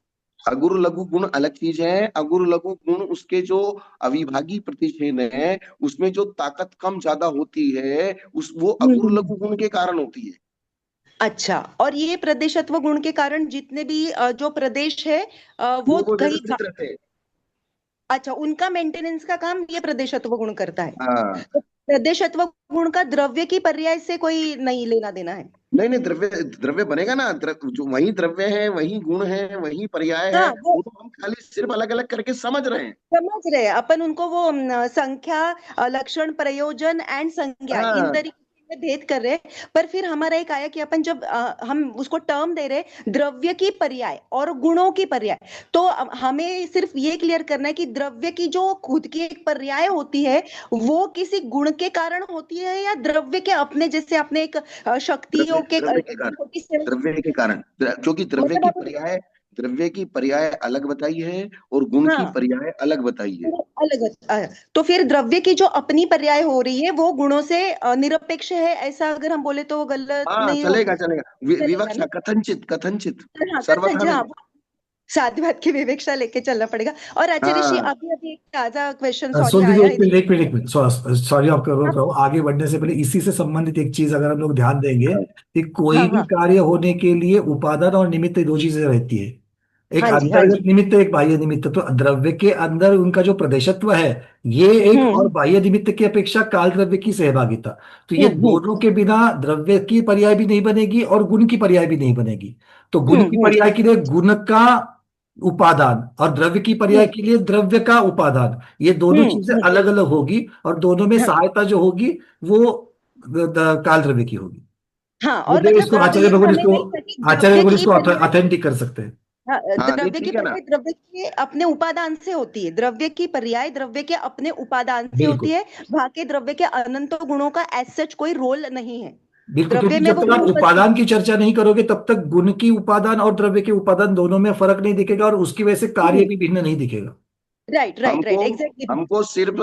Speaker 3: अगुरु लघु गुण अलग चीज है। अगुरु लघु गुण उसके जो अविभागी प्रतिच्छेद है, उसमें जो ताकत कम ज्यादा होती है, उस वो अगुरु
Speaker 7: हम्म।
Speaker 3: लघु गुण के कारण होती है।
Speaker 7: अच्छा, और ये प्रदेशत्व गुण के कारण जितने भी जो प्रदेश है वो
Speaker 3: वो
Speaker 7: कहीं
Speaker 3: व्यवस्थित रहते हैं।
Speaker 7: अच्छा, उनका मेंटेनेंस का काम ये प्रदेशत्व गुण करता है।
Speaker 3: हाँ,
Speaker 7: तो प्रदेशत्व गुण का द्रव्य की पर्याय से कोई नहीं लेना देना है।
Speaker 3: नहीं नहीं, द्रव्य द्रव्य बनेगा ना, जो वही द्रव्य है, वही गुण है, वही पर्याय है,
Speaker 7: हाँ, वो
Speaker 3: वो तो हम खाली सिर्फ अलग अलग करके समझ रहे हैं।
Speaker 7: समझ रहे हैं अपन उनको, वो संख्या, लक्षण, प्रयोजन एंड संज्ञा, इन
Speaker 3: हाँ,
Speaker 7: तरीके में भेद कर रहे हैं। पर फिर हमारा एक आया कि अपन जब हम उसको टर्म दे रहे हैं द्रव्य की पर्याय और गुणों की पर्याय, तो हमें सिर्फ ये क्लियर करना है कि द्रव्य की जो खुद की एक पर्याय होती है वो किसी गुण के कारण होती है या द्रव्य के अपने, जैसे आपने एक
Speaker 3: द्रव्य
Speaker 7: शक्तियों के
Speaker 3: द्रव्य के कारण,
Speaker 7: छोटी से,
Speaker 3: द्रव्य के कारण, क्योंकि
Speaker 7: मतलब आप,
Speaker 3: द्रव्य की पर्याय अलग बताई है और गुण की
Speaker 7: हाँ,
Speaker 3: पर्याय अलग बताई है।
Speaker 7: वो अलग तो फिर द्रव्य की जो अपनी पर्याय हो रही है वो गुणों से निरपेक्ष है, ऐसा अगर हम बोले तो वो गलत
Speaker 3: हाँ,
Speaker 7: नहीं
Speaker 3: चलेगा
Speaker 7: होगा?
Speaker 3: चलेगा,
Speaker 7: चलेगा
Speaker 3: विवक्षा
Speaker 7: ना?
Speaker 3: कथनचित, कथनचित,
Speaker 7: हाँ,
Speaker 3: सर्वथा
Speaker 7: कथन, हाँ,
Speaker 3: नहीं।
Speaker 7: साध्यवाद की विवेक्षा लेके चलना पड़ेगा। और आचार्य ऋषि,
Speaker 3: हाँ,
Speaker 7: अभी अभी एक ताजा क्वेश्चन सॉरी
Speaker 1: सुन दीजिए,
Speaker 7: आया
Speaker 1: एक
Speaker 7: है,
Speaker 1: मिनट एक
Speaker 7: देखिए।
Speaker 1: मिनट एक मिनट, सॉरी आपको रोक
Speaker 7: हाँ,
Speaker 1: रहा हूँ। आगे बढ़ने से पहले इसी से संबंधित एक चीज अगर हम लोग ध्यान देंगे कि कोई
Speaker 7: हाँ,
Speaker 1: भी
Speaker 7: हाँ,
Speaker 1: कार्य होने के लिए उपादान और निमित्त, ये दो चीजें रहती है। एक
Speaker 7: हाँ जी, हाँ
Speaker 1: अंतर्गत
Speaker 7: जी।
Speaker 1: निमित्त, एक बाह्य निमित्त। तो द्रव्य के अंदर उनका जो प्रदेशत्व है, ये एक, और
Speaker 7: हम्म,
Speaker 1: बाह्य निमित्त की अपेक्षा काल द्रव्य की सहभागिता, तो ये
Speaker 7: हम्म,
Speaker 1: दोनों के बिना द्रव्य की पर्याय भी नहीं बनेगी और गुण की पर्याय भी नहीं बनेगी। तो गुण की
Speaker 7: हम्म,
Speaker 1: पर्याय के लिए गुण का उपादान और द्रव्य की पर्याय
Speaker 7: हम्म,
Speaker 1: के लिए द्रव्य का उपादान, ये दोनों
Speaker 7: हम्म,
Speaker 1: चीजें अलग अलग होगी और दोनों में
Speaker 7: हाँ,
Speaker 1: सहायता जो होगी वो काल द्रव्य की होगी।
Speaker 7: हाँ, और
Speaker 1: गुरुदेव
Speaker 7: मतलब
Speaker 1: इसको आचार्य
Speaker 7: ये
Speaker 1: भगवान इसको,
Speaker 7: समझना ही था कि
Speaker 1: आचार्य
Speaker 7: द्रव्य
Speaker 1: भगवान
Speaker 7: की
Speaker 1: इसको
Speaker 7: पर्याय,
Speaker 1: ऑथेंटिक कर सकते हैं।
Speaker 7: हाँ,
Speaker 3: हाँ, नहीं
Speaker 7: द्रव्य की
Speaker 3: ठीक है ना।
Speaker 7: पर्याय द्रव्य के अपने उपादान से होती है, द्रव्य की पर्याय द्रव्य के अपने उपादान से होती
Speaker 1: बिल्कुल
Speaker 7: है। बाकी द्रव्य के अनंत गुणों का एज सच कोई रोल नहीं है
Speaker 1: बिल्कुल,
Speaker 7: द्रव्य
Speaker 1: क्योंकि
Speaker 7: में,
Speaker 1: जब
Speaker 7: वो
Speaker 1: तक आप
Speaker 7: अनुपस्थित।
Speaker 1: उपादान की चर्चा नहीं करोगे तब तक गुण की उपादान और द्रव्य के उपादान दोनों में फर्क नहीं दिखेगा और उसकी वजह से कार्य भी भिन्न नहीं दिखेगा।
Speaker 7: राइट, राइट,
Speaker 3: हमको
Speaker 7: राइट, एग्जैक्टली।
Speaker 3: हमको सिर्फ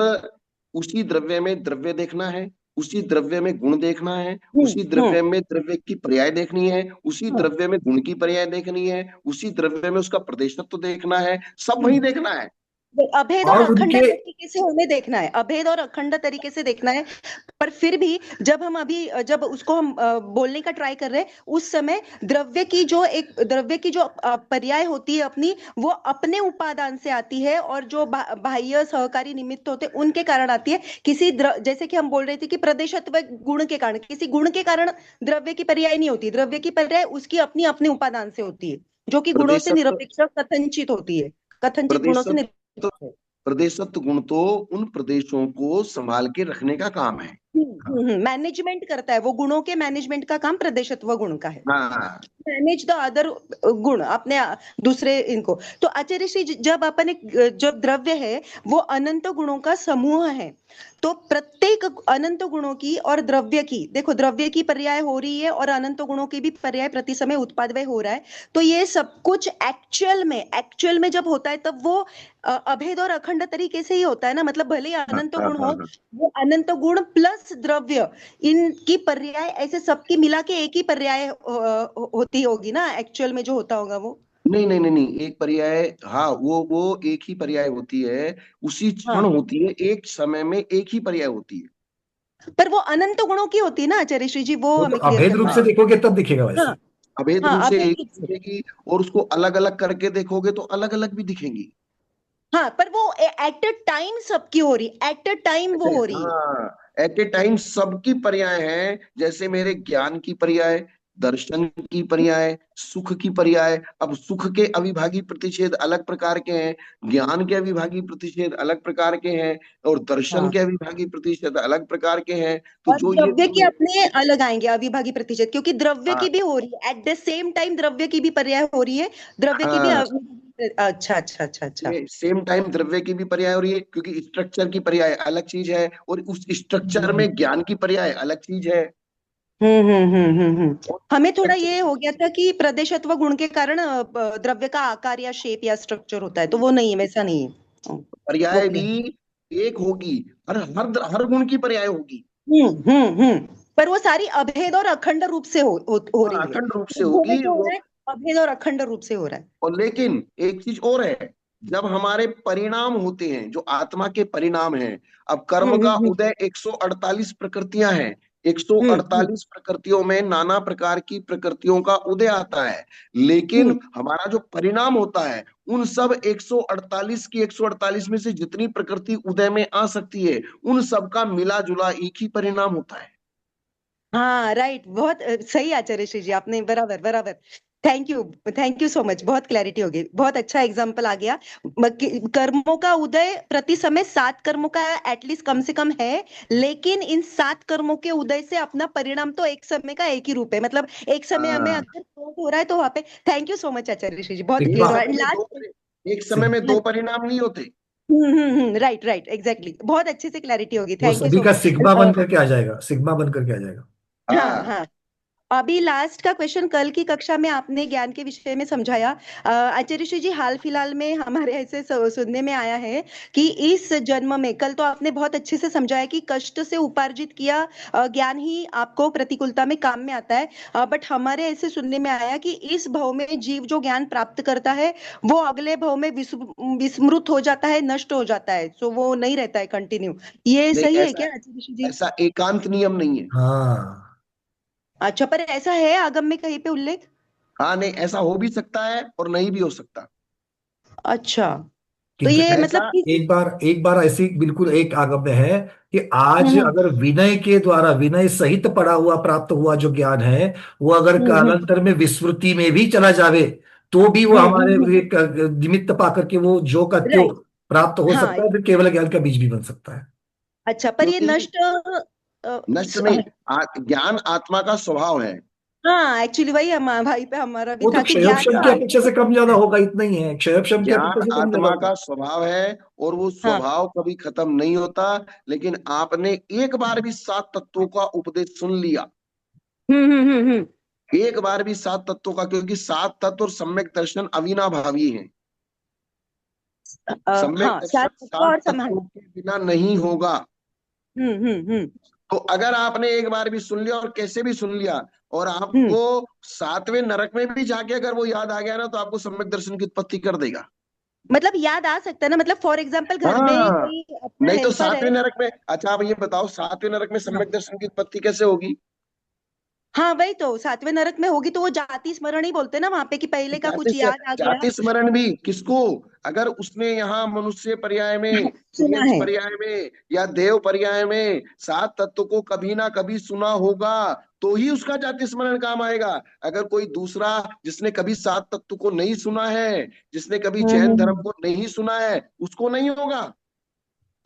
Speaker 3: उसी द्रव्य में द्रव्य देखना है, उसी द्रव्य में गुण देखना है,
Speaker 7: हम्म,
Speaker 3: उसी
Speaker 7: हम्म,
Speaker 3: द्रव्य में द्रव्य की पर्याय देखनी है, उसी
Speaker 7: हम्म,
Speaker 3: द्रव्य में गुण की पर्याय देखनी है, उसी द्रव्य में उसका प्रदेशत्व देखना है, सब वही
Speaker 7: हम्म।
Speaker 3: देखना है।
Speaker 7: अभेद और
Speaker 1: और
Speaker 7: अखंड
Speaker 1: उनके,
Speaker 7: तरीके से हमें देखना है, अभेद और अखंड तरीके से देखना है। पर फिर भी जब हम अभी जब उसको हम बोलने का ट्राई कर रहे हैं, उस समय द्रव्य की जो पर्याय होती है अपनी, वो अपने उपादान से आती है और जो बाह्य सहकारी निमित्त होते हैं उनके कारण आती है। जैसे कि हम बोल रहे थे कि प्रदेशत्व गुण के कारण, किसी गुण के कारण द्रव्य की पर्याय नहीं होती, द्रव्य की पर्याय उसकी अपनी अपने उपादान से होती है, जो कि गुणों से
Speaker 3: प्रदेशत्व
Speaker 7: निरपेक्ष कथनचित होती है, कथनचित गुणों से
Speaker 3: प्रदेशत्व
Speaker 7: निरपेक्ष है।
Speaker 3: प्रदेशत्व गुण तो उन प्रदेशों को संभाल के रखने का काम है।
Speaker 7: मैनेजमेंट करता है, वो गुणों के मैनेजमेंट का काम प्रदेशत्व गुण का है।
Speaker 3: हाँ,
Speaker 7: मैनेज द अदर गुण, अपने दूसरे इनको। तो आचार्य श्री, जब अपन एक जब द्रव्य है वो अनंत गुणों का समूह है, तो प्रत्येक अनंत गुणों की और द्रव्य की, देखो द्रव्य की पर्याय हो रही है और अनंत गुणों की भी पर्याय प्रति समय उत्पादव्य हो रहा है। तो ये सब कुछ एक्चुअल में जब होता है तब वो अभेद और अखंड तरीके से ही होता है ना। मतलब भले ही
Speaker 3: हाँ,
Speaker 7: अनंत
Speaker 3: हाँ,
Speaker 7: गुण
Speaker 3: हाँ,
Speaker 7: हो,
Speaker 3: हाँ।
Speaker 7: वो अनंत गुण प्लस द्रव्य, इनकी पर्याय ऐसे सबकी मिला के एक ही पर्याय होती होगी ना, एक्चुअल में जो होता होगा वो।
Speaker 3: नहीं नहीं नहीं नहीं, एक पर्याय, हाँ, वो एक ही पर्याय होती है, उसी क्षण
Speaker 7: हाँ,
Speaker 3: होती है, एक समय में एक ही पर्याय होती है।
Speaker 7: पर वो अनंत गुणों की होती है ना आचार्य श्री जी, वो
Speaker 1: वो तो
Speaker 7: हमें क्लियर
Speaker 1: अभेद रूप
Speaker 7: करना
Speaker 1: से
Speaker 7: है।
Speaker 3: हाँ,
Speaker 1: देखोगे तब दिखेगा
Speaker 7: हाँ,
Speaker 1: वैसे।
Speaker 3: अभेद
Speaker 7: हाँ,
Speaker 3: रूप से
Speaker 7: अभेद
Speaker 3: एक
Speaker 7: रूप
Speaker 3: ही
Speaker 7: से।
Speaker 3: दिखेगी, और उसको अलग अलग करके देखोगे तो अलग अलग भी दिखेंगी।
Speaker 7: हाँ, पर वो एट अ टाइम सबकी हो रही, एट अ टाइम वो हो रही है।
Speaker 3: हाँ, एट ए टाइम सबकी पर्याय है, जैसे मेरे ज्ञान की पर्याय, दर्शन की पर्याय, सुख की पर्याय। अब सुख के अविभागी प्रतिषेध अलग प्रकार के हैं, ज्ञान के अविभागी प्रतिषेध अलग प्रकार के हैं, और दर्शन
Speaker 7: हाँ,
Speaker 3: के अविभागी प्रतिषेध अलग प्रकार के हैं। तो
Speaker 7: और
Speaker 3: जो ये
Speaker 7: द्रव्य की
Speaker 3: तुमने,
Speaker 7: अपने अलग आएंगे अविभाज्य प्रतिशत, क्योंकि द्रव्य
Speaker 3: हाँ
Speaker 7: की भी हो रही है एट द सेम टाइम, द्रव्य की भी पर्याय हो रही है, द्रव्य की भी
Speaker 3: हाँ,
Speaker 7: अच्छा अच्छा अच्छा अच्छा।
Speaker 3: ये सेम टाइम द्रव्य की भी पर्याय हो रही है, क्योंकि स्ट्रक्चर की पर्याय अलग चीज है और उस स्ट्रक्चर
Speaker 1: हम्म,
Speaker 3: में ज्ञान की पर्याय अलग चीज है। और
Speaker 7: हमें थोड़ा
Speaker 3: structure
Speaker 7: ये हो गया था कि प्रदेशत्व गुण के कारण द्रव्य का आकार या शेप या स्ट्रक्चर होता है, तो वो नहीं है, वैसा नहीं है।
Speaker 3: पर्याय
Speaker 7: ओके।
Speaker 3: भी एक होगी, हर गुण की पर्याय होगी।
Speaker 7: पर वो सारी अभेद और अखंड रूप से हो
Speaker 3: हाँ,
Speaker 7: रही है।
Speaker 3: अखंड रूप से
Speaker 7: शुद्धों में
Speaker 3: होगी
Speaker 7: जो हो
Speaker 3: वो।
Speaker 7: रहा है, अभेद और अखंड रूप से हो रहा है।
Speaker 3: और लेकिन एक चीज और है, जब हमारे परिणाम होते हैं, जो आत्मा के परिणाम हैं, अब कर्म का
Speaker 7: हम्म
Speaker 3: उदय 148 प्रकृतियां हैं,
Speaker 7: हम्म हम्म
Speaker 3: 148 प्रकृतियों में नाना प्रकार की प्रकृतियों का उदय आता है, लेकिन
Speaker 7: हम्म।
Speaker 3: हमारा जो परिणाम होता है, उन सब 148 की 148 में से जितनी प्रकृति उदय में आ सकती है, उन सब का मिला जुला एक ही परिणाम होता है।
Speaker 7: हाँ राइट, बहुत सही आचार्य श्री जी, आपने बराबर बराबर। थैंक यू सो मच, बहुत क्लैरिटी हो गई, बहुत अच्छा एग्जाम्पल आ गया। कर्मों का उदय प्रति समय 7 कर्मों का एटलीस्ट कम से कम है, लेकिन इन 7 कर्मों के उदय से अपना परिणाम तो एक समय का एक ही रूप है, मतलब एक समय हमें
Speaker 3: हाँ,
Speaker 7: अगर क्रोध हो रहा है तो वहां पे। Thank you so much Acharya Shri ji, बहुत
Speaker 1: सिग्मा
Speaker 7: क्लियर हुआ।
Speaker 3: एक
Speaker 7: एंड
Speaker 3: समय में दो
Speaker 7: लास्ट।
Speaker 3: एक समय में दो परिणाम नहीं होते।
Speaker 7: राइट राइट एग्जैक्टली, बहुत अच्छे से क्लैरिटी होगी,
Speaker 1: वो
Speaker 7: थैंक यू
Speaker 1: सभी
Speaker 7: सो
Speaker 1: का
Speaker 7: मच।
Speaker 1: सिग्मा बन करके आ जाएगा, सिग्मा बन करके आ जाएगा।
Speaker 7: हाँ
Speaker 3: हाँ,
Speaker 7: हाँ। अभी लास्ट का क्वेश्चन, कल की कक्षा में आपने ज्ञान के विषय में समझाया। आचार्य श्री जी, हाल फिलहाल में हमारे ऐसे सुनने में आया है कि इस जन्म में, कल तो आपने बहुत अच्छे से समझाया कि कष्ट से उपार्जित किया ज्ञान ही आपको प्रतिकूलता में काम में आता है, बट हमारे ऐसे सुनने में आया कि इस भव में जीव जो ज्ञान प्राप्त करता है, वो अगले भव में विस्मृत हो जाता है, नष्ट हो जाता है, सो वो नहीं रहता है कंटिन्यू। ये
Speaker 3: नहीं,
Speaker 7: सही है
Speaker 3: ऐसा
Speaker 7: क्या आचार्य श्री जी?
Speaker 3: ऐसा एकांत नियम नहीं है।
Speaker 1: हाँ,
Speaker 7: अच्छा, पर ऐसा है आगम में कहीं पे उल्लेख?
Speaker 3: हाँ, नहीं, ऐसा हो भी सकता है और नहीं भी हो सकता।
Speaker 7: अच्छा, तो
Speaker 1: किंतु
Speaker 7: ये मतलब
Speaker 3: ऐसा,
Speaker 7: कि
Speaker 1: एक बार ऐसी बिल्कुल एक आगम्य है कि आज
Speaker 7: हम्म
Speaker 1: अगर विनय के द्वारा, विनय सहित पढ़ा हुआ प्राप्त हुआ जो ज्ञान है, वो अगर
Speaker 7: हम्म हम्म
Speaker 1: कालांतर में विस्मृति में भी चला जावे, तो भी वो हमारे
Speaker 7: हम्म।
Speaker 1: एक निमित्त पा करके वो जो का त्यो
Speaker 7: राइट।
Speaker 1: प्राप्त हो
Speaker 7: हाँ।
Speaker 1: सकता है, फिर केवल ज्ञान का बीज भी बन सकता है।
Speaker 7: अच्छा, पर ये
Speaker 3: क्योंकि
Speaker 7: नष्ट
Speaker 3: नष्ट नहीं, ज्ञान आत्मा का स्वभाव है।
Speaker 7: हाँ एक्चुअली वही हम भाई पे हमारा भी
Speaker 1: वो तो
Speaker 7: था कि ज्ञान
Speaker 1: क्षयोक्षम की
Speaker 7: का
Speaker 1: अपेक्षा से कम ज्यादा होगा, इतना ही है, क्षयोक्षम की अपेक्षा
Speaker 3: ज्ञान
Speaker 1: से कम ज्यादा
Speaker 3: आत्मा
Speaker 1: होगा।
Speaker 3: का स्वभाव है, और वो
Speaker 7: हाँ।
Speaker 3: स्वभाव कभी खत्म नहीं होता। लेकिन आपने एक बार भी 7 तत्वों का उपदेश सुन लिया,
Speaker 7: हम्म।
Speaker 3: एक बार भी 7 तत्वों का, क्योंकि 7 तत्व और सम्यक दर्शन अविनाभावी हैं। सम्यक
Speaker 7: हाँ,
Speaker 3: दर्शन
Speaker 7: सात तत्व
Speaker 3: सात
Speaker 7: और समाधि।
Speaker 3: तत्वों के बिना नहीं होगा।
Speaker 7: हम्म।
Speaker 3: तो अगर आपने एक बार भी सुन लिया, और कैसे भी सुन लिया, और
Speaker 7: हम्म।
Speaker 3: आपको 7वें नरक में भी जाके अगर वो याद आ गया ना, तो आपको सम्यक दर्शन की उत्पत्ति कर देगा।
Speaker 7: मतलब याद आ सकता है ना, मतलब फॉर एग्जाम्पल घर में ही
Speaker 3: हाँ,
Speaker 7: कोई अपना
Speaker 3: नहीं तो
Speaker 7: हेल्पर है।
Speaker 3: 7वें नरक में, अच्छा आप ये बताओ, 7वें नरक में
Speaker 7: हाँ
Speaker 3: सम्यक दर्शन की उत्पत्ति कैसे होगी?
Speaker 7: हाँ, वही तो 7वें नरक में होगी, तो वो जाति स्मरण ही बोलते हैं ना वहां पे, कि पहले का
Speaker 3: जाति
Speaker 7: कुछ
Speaker 3: से
Speaker 7: याद आ गया।
Speaker 3: जाति स्मरण भी किसको? अगर उसने यहाँ मनुष्य पर्याय में,
Speaker 7: सुना
Speaker 3: त्रियंश
Speaker 7: है।
Speaker 3: पर्याय में या देव पर्याय में 7 तत्व को कभी ना कभी सुना होगा, तो ही उसका जाति स्मरण काम आएगा। अगर कोई दूसरा जिसने कभी 7 तत्व को नहीं सुना है, जिसने कभी जैन धर्म
Speaker 7: हम्म।
Speaker 3: को नहीं सुना है, उसको नहीं होगा।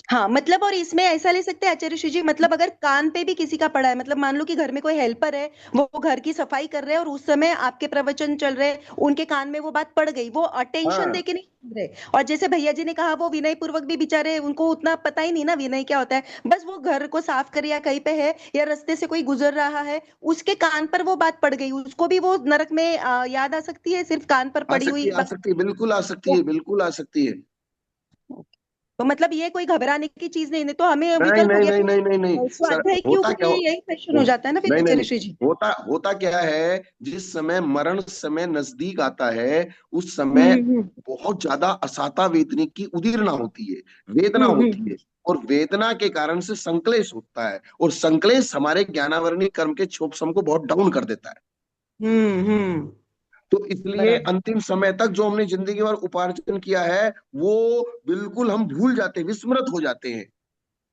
Speaker 7: हाँ मतलब, और इसमें ऐसा ले सकते हैं आचार्य श्री जी, मतलब अगर कान पे भी किसी का पड़ा है, मतलब मान लो कि घर में कोई हेल्पर है, वो घर की सफाई कर रहे हैं और उस समय आपके प्रवचन चल रहे हैं, उनके कान में वो बात पड़ गई, वो अटेंशन
Speaker 3: हाँ,
Speaker 7: दे के नहीं सुन रहे। और जैसे भैया जी ने कहा, वो विनय पूर्वक भी बेचारे, उनको उतना पता ही नहीं ना विनय क्या होता है, बस वो घर को साफ कर या कहीं पे है या रास्ते से कोई गुजर रहा है, उसके कान पर वो बात पड़ गई, उसको भी वो नरक में याद आ सकती है, सिर्फ कान पर पड़ी हुई
Speaker 3: आ
Speaker 7: बात।
Speaker 3: सकती है, बिल्कुल आ सकती है, बिल्कुल आ सकती है।
Speaker 7: तो मतलब ये कोई घबराने की चीज नहीं, नहीं तो हमें
Speaker 3: नहीं,
Speaker 7: विकल्प हो
Speaker 3: नहीं,
Speaker 7: गया
Speaker 3: नहीं,
Speaker 7: फिर
Speaker 3: नहीं, नहीं, नहीं, सर,
Speaker 7: स्वाध्याय क्यों
Speaker 3: होता क्या
Speaker 7: करे, यही क्वेश्चन हो जाता है ना फिर
Speaker 3: नहीं, नहीं,
Speaker 7: आचार्य
Speaker 3: नहीं,
Speaker 7: श्री जी।
Speaker 3: होता होता क्या है, जिस समय मरण समय नजदीक आता है, उस समय
Speaker 7: हम्म।
Speaker 3: बहुत ज्यादा असाता वेदना की उदीरना होती है, वेदना होती
Speaker 7: हम्म।
Speaker 3: है, और वेदना के कारण से संक्लेश होता है, और संक्लेश हमारे ज्ञानावरणी कर्म के क्षोभ को बहुत डाउन कर देता है।
Speaker 7: हम्म।
Speaker 3: तो इसलिए
Speaker 7: बराबर।
Speaker 3: अंतिम समय तक जो हमने जिंदगी भर उपार्जन किया है, वो बिल्कुल हम भूल जाते हैं, विस्मृत हो जाते हैं।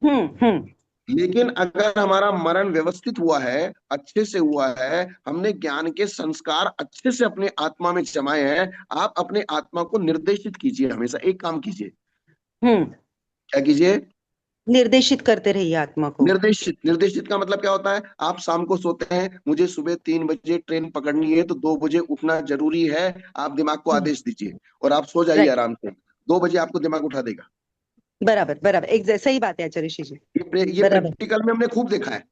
Speaker 7: हम्म।
Speaker 3: लेकिन अगर हमारा मरण व्यवस्थित हुआ है, अच्छे से हुआ है, हमने ज्ञान के संस्कार अच्छे से अपने आत्मा में जमाए हैं, आप अपने आत्मा को निर्देशित कीजिए। हमेशा एक काम कीजिए।
Speaker 7: हम्म।
Speaker 3: क्या कीजिए?
Speaker 7: निर्देशित करते रहिए आत्मा को।
Speaker 3: निर्देशित। निर्देशित का मतलब क्या होता है? आप शाम को सोते हैं, मुझे सुबह 3 बजे ट्रेन पकड़नी है, तो 2 बजे उठना जरूरी है। आप दिमाग को आदेश दीजिए और आप सो जाइए
Speaker 7: राइट।
Speaker 3: आराम से। 2 बजे आपको दिमाग उठा देगा।
Speaker 7: बराबर बराबर, एक जैसा ही बात है आचार्य श्री जी।
Speaker 3: ये
Speaker 7: बराबर।
Speaker 3: प्रैक्टिकल में हमने खूब देखा है।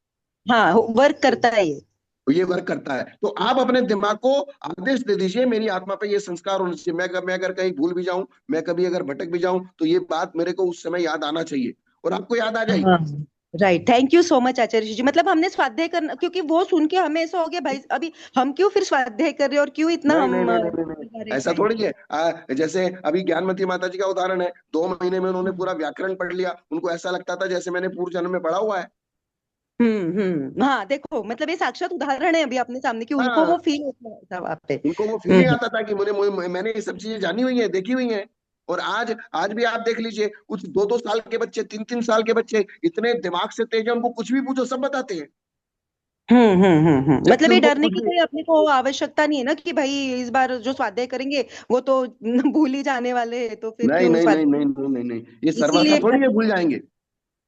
Speaker 7: हाँ, वर्क करता है ये।
Speaker 3: तो ये वर्क करता है। तो आप अपने दिमाग को आदेश दे दीजिए, मेरी आत्मा पे ये संस्कार होना चाहिए। मैं अगर कहीं भूल भी जाऊं, मैं कभी अगर भटक भी जाऊं, तो ये बात मेरे को उस समय याद आना चाहिए, और आपको याद आ जाएगी।
Speaker 7: हाँ। Right, thank you so much Acharya ji. मतलब हमने स्वाध्याय करना, क्योंकि वो सुन के हमें ऐसा हो गया भाई अभी हम क्यों फिर स्वाध्याय कर रहे हैं और क्यों इतना
Speaker 3: नहीं नहीं
Speaker 7: हम
Speaker 3: नहीं नहीं नहीं नहीं,
Speaker 7: लगा रहे
Speaker 3: ऐसा
Speaker 7: टाइम।
Speaker 3: थोड़ी है। जैसे अभी ज्ञानमती माता जी का उदाहरण है, 2 महीने में उन्होंने पूरा व्याकरण पढ़ लिया। उनको ऐसा लगता था जैसे मैंने पूर्व जन्म में पढ़ा हुआ है।
Speaker 7: हाँ देखो, मतलब ये साक्षात उदाहरण है अभी अपने सामने कि उनको वो
Speaker 3: हाँ,
Speaker 7: फील होता था वहां पे।
Speaker 3: उनको वो फीलिंग
Speaker 7: हम्म।
Speaker 3: आता था कि मैंने ये सब चीजें जानी हुई है, देखी हुई हैं। और आज भी आप देख लीजिए, कुछ 2-2 साल के बच्चे, 3-3 साल के बच्चे, इतने दिमाग से तेज है, उनको कुछ भी पूछो सब बताते हैं। जबकि
Speaker 7: मतलब ये
Speaker 3: उनको
Speaker 7: डरने
Speaker 3: कुछ
Speaker 7: की
Speaker 3: भी।
Speaker 7: कोई अपने को आवश्यकता नहीं है ना कि भाई इस बार जो स्वाध्याय करेंगे वो तो भूल ही जाने वाले हैं, तो फिर
Speaker 3: नहीं
Speaker 7: क्यों
Speaker 3: नहीं नहीं
Speaker 7: स्वाध्याय।
Speaker 3: नहीं नहीं नहीं नहीं, ये सर्वथा
Speaker 7: इसीलिए
Speaker 3: थोड़ी ये
Speaker 7: डर।
Speaker 3: भूल जाएंगे।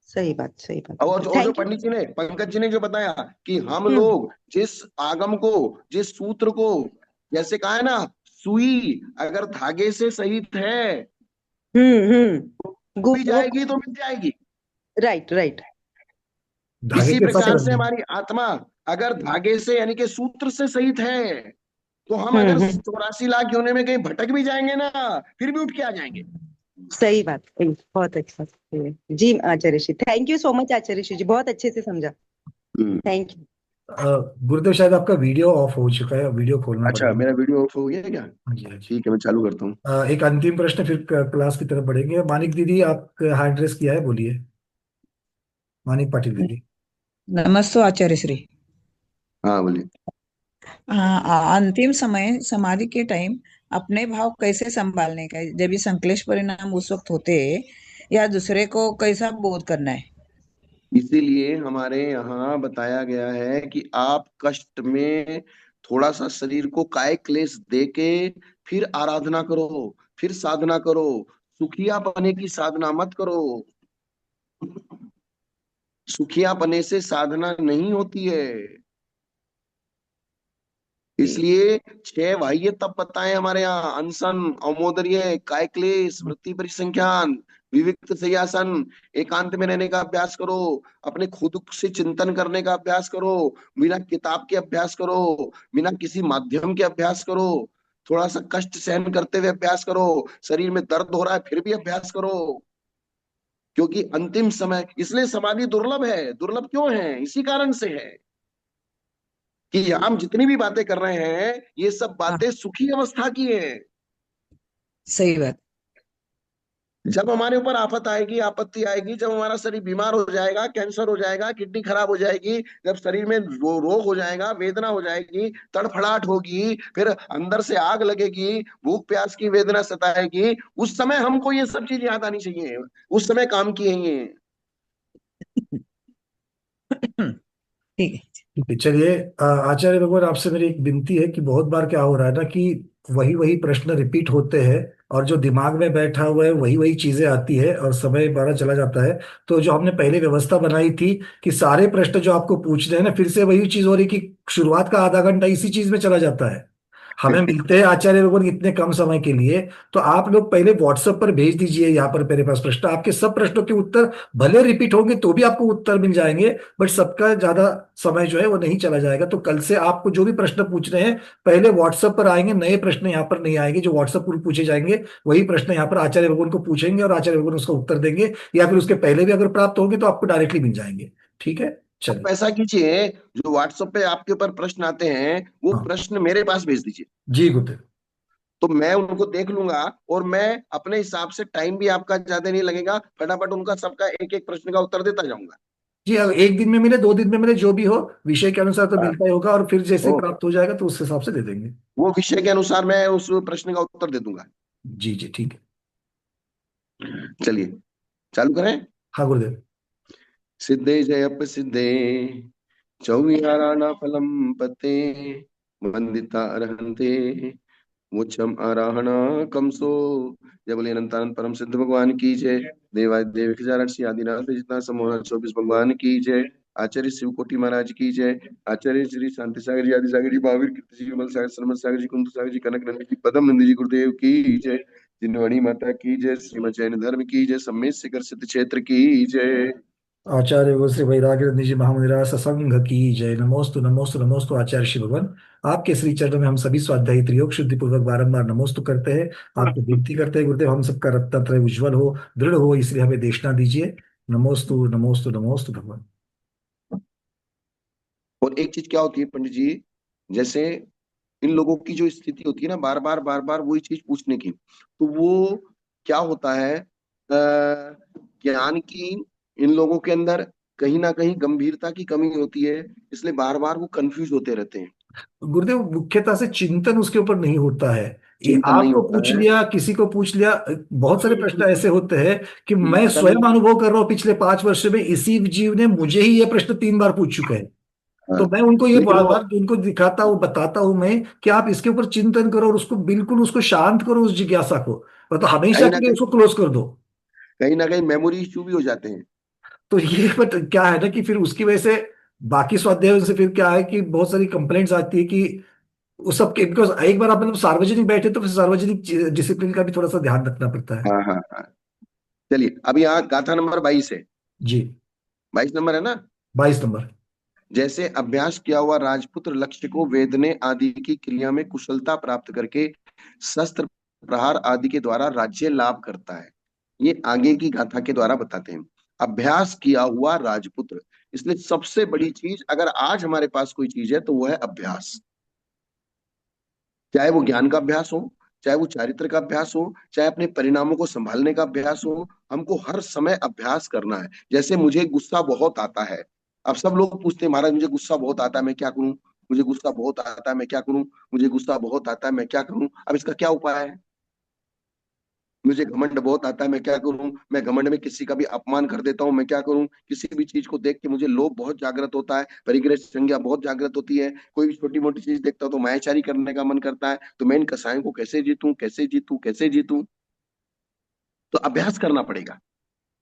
Speaker 7: सही बात, सही
Speaker 3: और
Speaker 7: बात,
Speaker 3: जो
Speaker 7: थैंक यू।
Speaker 3: पंडित जी ने, पंकज जी ने जो बताया कि हम
Speaker 7: हम्म
Speaker 3: लोग जिस आगम को, जिस सूत्र को, जैसे कहा है ना, सुई अगर धागे से सहित है,
Speaker 7: गु
Speaker 3: भी
Speaker 7: वो।
Speaker 3: जाएगी तो मिल जाएगी।
Speaker 7: Right right.
Speaker 1: धागे
Speaker 3: इसी
Speaker 1: के साथ
Speaker 3: प्रकार से
Speaker 1: रंगे।
Speaker 3: हमारी आत्मा अगर धागे से यानी कि सूत्र से सहित है, तो हम अगर
Speaker 7: हम्म।
Speaker 3: 84 लाख योनि में कहीं भटक भी जाएंगे ना, फिर भी उठ के आ जाएंगे।
Speaker 7: सही बात, सही, बहुत अच्छा जी Acharya Shri, thank you so much Acharya Shri ji, बहुत अच्छे से समझा।
Speaker 3: हम्म।
Speaker 7: Thank you.
Speaker 1: गुरुदेव शायद आपका वीडियो ऑफ हो चुका है, वीडियो खोलना
Speaker 3: अच्छा,
Speaker 1: पड़ेगा।
Speaker 3: मेरा वीडियो ऑफ हो गया है क्या?
Speaker 1: हाँ जी, हाँ जी।
Speaker 3: ठीक है, मैं चालू करता हूँ।
Speaker 1: एक अंतिम प्रश्न, फिर क्लास की तरफ बढ़ेंगे। मानिक दीदी, आप हैंड रेस किया है, बोलिए। मानिक पाटिल दीदी।
Speaker 8: नमस्ते आचार्य श्री।
Speaker 3: हाँ, बोलिए।
Speaker 8: अंतिम समय समाधि के टाइम अपने भाव कैसे संभालने का है? जब ये संश्लेष परिणाम उस वक्त होते हैं, या दूसरे को कैसा बोध करना है?
Speaker 3: इसीलिए हमारे यहाँ बताया गया है कि आप कष्ट में थोड़ा सा शरीर को काय क्लेश दे के फिर आराधना करो, फिर साधना करो। सुखिया पने की साधना मत करो। सुखिया पने से साधना नहीं होती है। इसलिए 6 बाह्य तप बताए हमारे यहाँ: अनशन, अमोदर्य, कायक्लेश, वृत्ति परिसंख्यान, विविक्त शय्यासन। एकांत में रहने का अभ्यास करो, अपने खुद से चिंतन करने का अभ्यास करो, बिना किताब के अभ्यास करो, बिना किसी माध्यम के अभ्यास करो, थोड़ा सा कष्ट सहन करते हुए अभ्यास करो, शरीर में दर्द हो रहा है फिर भी अभ्यास करो। क्योंकि अंतिम समय, इसलिए समाधि दुर्लभ है। दुर्लभ क्यों है? इसी कारण से है कि हम जितनी भी बातें कर रहे हैं, ये सब
Speaker 8: हाँ,
Speaker 3: बातें सुखी अवस्था की है।
Speaker 8: सही बात।
Speaker 3: जब हमारे ऊपर आफत आएगी, आपत्ति आएगी, जब हमारा शरीर बीमार हो जाएगा, कैंसर हो जाएगा, किडनी खराब हो जाएगी, जब शरीर में रोग हो जाएगा, वेदना हो जाएगी, तड़फड़ाहट होगी, फिर अंदर से आग लगेगी, भूख प्यास की वेदना सताएगी, उस समय हमको ये सब चीज याद आनी चाहिए। उस समय काम की है ये।
Speaker 8: ठीक है।
Speaker 1: ठीक है, चलिए। आचार्य भगवान, आपसे मेरी एक विनती है कि बहुत बार क्या हो रहा है ना कि वही वही प्रश्न रिपीट होते हैं, और जो दिमाग में बैठा हुआ है वही वही चीजें आती है, और समय बारह चला जाता है। तो जो हमने पहले व्यवस्था बनाई थी कि सारे प्रश्न जो आपको पूछने हैं ना, फिर से वही चीज हो रही कि शुरुआत का आधा घंटा इसी चीज में चला जाता है। हमें मिलते हैं आचार्य भगवान इतने कम समय के लिए। तो आप लोग पहले व्हाट्सएप पर भेज दीजिए, यहाँ पर मेरे पास प्रश्न, आपके सब प्रश्नों के उत्तर भले रिपीट होंगे तो भी आपको उत्तर मिल जाएंगे, बट सबका ज्यादा समय जो है वो नहीं चला जाएगा। तो कल से आपको जो भी प्रश्न पूछ रहे हैं, पहले व्हाट्सएप पर आएंगे, नए प्रश्न यहाँ पर नहीं आएंगे। जो व्हाट्सएप पर पूछे जाएंगे वही प्रश्न यहाँ पर आचार्य भगवान को पूछेंगे, और आचार्य भगवान उसका उत्तर देंगे, या फिर उसके पहले भी अगर प्राप्त होंगे तो आपको डायरेक्टली मिल जाएंगे। ठीक है,
Speaker 3: आप
Speaker 1: चलिए।
Speaker 3: ऐसा कीजिए, जो व्हाट्सएप पे आपके ऊपर प्रश्न आते हैं, वो
Speaker 1: हाँ
Speaker 3: प्रश्न मेरे पास भेज दीजिए।
Speaker 1: जी गुरुदेव।
Speaker 3: तो मैं उनको देख लूंगा, और मैं अपने हिसाब से, टाइम भी आपका ज्यादा नहीं लगेगा, फटाफट उनका सबका एक एक प्रश्न का उत्तर देता जाऊंगा।
Speaker 1: जी, अगर एक दिन में मिले, 2 दिन में मिले, जो भी हो, विषय के अनुसार तो
Speaker 3: हाँ,
Speaker 1: मिलता ही होगा, और फिर जैसे
Speaker 3: ओके।
Speaker 1: प्राप्त हो जाएगा तो उस हिसाब से दे देंगे।
Speaker 3: वो विषय के अनुसार मैं उस प्रश्न का उत्तर दे दूंगा।
Speaker 1: जी जी, ठीक है।
Speaker 3: चलिए, चालू करें।
Speaker 1: हाँ गुरुदेव।
Speaker 3: सिद्धे जय प्रसिद्धे चौविहाराणा फलम पते वंदिता अरहंते मुच्छम आराहणा कमसो। जय बोले अनंतानंद परम सिद्ध भगवान की जय। देवादिदेव खिजारक्षी आदिनाथ जितना समूह 24 भगवान की जय। आचार्य शिव कोटि महाराज की जय। आचार्य श्री शांति सागर जी, आदि सागर जी, महावीर कीर्ति जी, विमल सागर, सरमत सागर जी, कुंद सागर जी, कनक नंदी जी, पदम नंदी जी, गुरुदेव की जय। जिनवाणी माता की जय। श्रीमद जैन धर्म की जय। सम्मेत शिखर सिद्ध क्षेत्र की जय।
Speaker 1: आचार्य वो श्री वैराग्य जी महामुनिरा ससंग की जय। नमोस्तु नमोस्तु नमोस्तु आचार्य श्री भगवान। आपके श्री चरणों में हम सभी स्वाध्यायी त्रियोग शुद्धि पूर्वक बारंबार नमोस्तु करते हैं। आपको विनती करते हैं गुरुदेव, हम सबका रत्नत्रय उज्जवल हो, दृढ़ हो, इसलिए हमें देशना दीजिए। नमोस्तु नमोस्तु नमोस्तु भगवान।
Speaker 3: और एक चीज क्या होती है पंडित जी, जैसे इन लोगों की जो स्थिति होती है ना, बार बार वही चीज पूछने की, तो वो क्या होता है, ज्ञान की इन लोगों के अंदर कहीं ना कहीं गंभीरता की कमी होती है, इसलिए बार बार वो कंफ्यूज होते रहते हैं।
Speaker 1: गुरुदेव मुख्यतः से चिंतन उसके ऊपर नहीं होता है। ये
Speaker 3: चिंतन नहीं
Speaker 1: आपको
Speaker 3: होता
Speaker 1: पूछ
Speaker 3: है।
Speaker 1: लिया, किसी को पूछ लिया, बहुत सारे प्रश्न ऐसे होते हैं कि मैं
Speaker 3: पता नहीं।
Speaker 1: स्वयं अनुभव कर रहा हूँ, पिछले 5 वर्ष में इसी जीव ने मुझे ही ये प्रश्न 3 बार पूछ चुके हैं।
Speaker 3: हाँ,
Speaker 1: तो मैं उनको ये
Speaker 3: लेकिन
Speaker 1: बार
Speaker 3: वो
Speaker 1: बार उनको दिखाता हूँ, बताता हूँ मैं कि आप इसके ऊपर चिंतन करो और उसको बिल्कुल उसको शांत करो, उस जिज्ञासा को, मतलब हमेशा
Speaker 3: कहीं
Speaker 1: के
Speaker 3: ना
Speaker 1: लिए
Speaker 3: कहीं
Speaker 1: उसको क्लोज कर दो।
Speaker 3: मेमोरी इश्यू भी हो जाते हैं।
Speaker 1: तो ये बट क्या है ना कि फिर उसकी वजह से बाकी स्वाध्यायों से फिर क्या है कि बहुत सारी कंप्लेंट्स आती है कि उस सबके, बिकॉज एक बार आप मतलब सार्वजनिक बैठे तो फिर सार्वजनिक डिसिप्लिन का भी थोड़ा सा ध्यान रखना पड़ता है।
Speaker 3: हाँ हाँ हाँ। चलिए, अभी यहाँ गाथा नंबर 22 है।
Speaker 1: जी।
Speaker 3: 22 नंबर है ना।
Speaker 1: 22 नंबर।
Speaker 3: जैसे अभ्यास किया हुआ राजपुत्र लक्ष्य को वेदने आदि की क्रिया में कुशलता प्राप्त करके शस्त्र प्रहार आदि के द्वारा राज्य लाभ करता है। ये आगे की गाथा के द्वारा बताते हैं। अभ्यास किया हुआ राजपुत्र, इसलिए सबसे बड़ी चीज अगर आज हमारे पास कोई चीज है तो वो है अभ्यास। चाहे वो ज्ञान का अभ्यास हो, चाहे वो चारित्र का अभ्यास हो, चाहे अपने परिणामों को संभालने का अभ्यास हो, हमको हर समय अभ्यास करना है। जैसे मुझे गुस्सा बहुत आता है, अब सब लोग पूछते हैं महाराज मुझे गुस्सा बहुत आता है मैं क्या करूं, मुझे गुस्सा बहुत आता है मैं क्या करूं, मुझे गुस्सा बहुत आता है मैं क्या करूं। अब इसका क्या उपाय है। मुझे घमंड बहुत आता है मैं क्या करूं, मैं घमंड में किसी का भी अपमान कर देता हूं मैं क्या करूं, किसी भी चीज को देख के मुझे लोभ बहुत जागृत होता है, परिग्रह संज्ञा बहुत जागृत होती है, कोई भी छोटी मोटी चीज देखता हूं तो मायाचारी करने का मन करता है, तो मैं इन कसायों को कैसे जीतूं कैसे जीतूं कैसे जीतूं। तो अभ्यास करना पड़ेगा।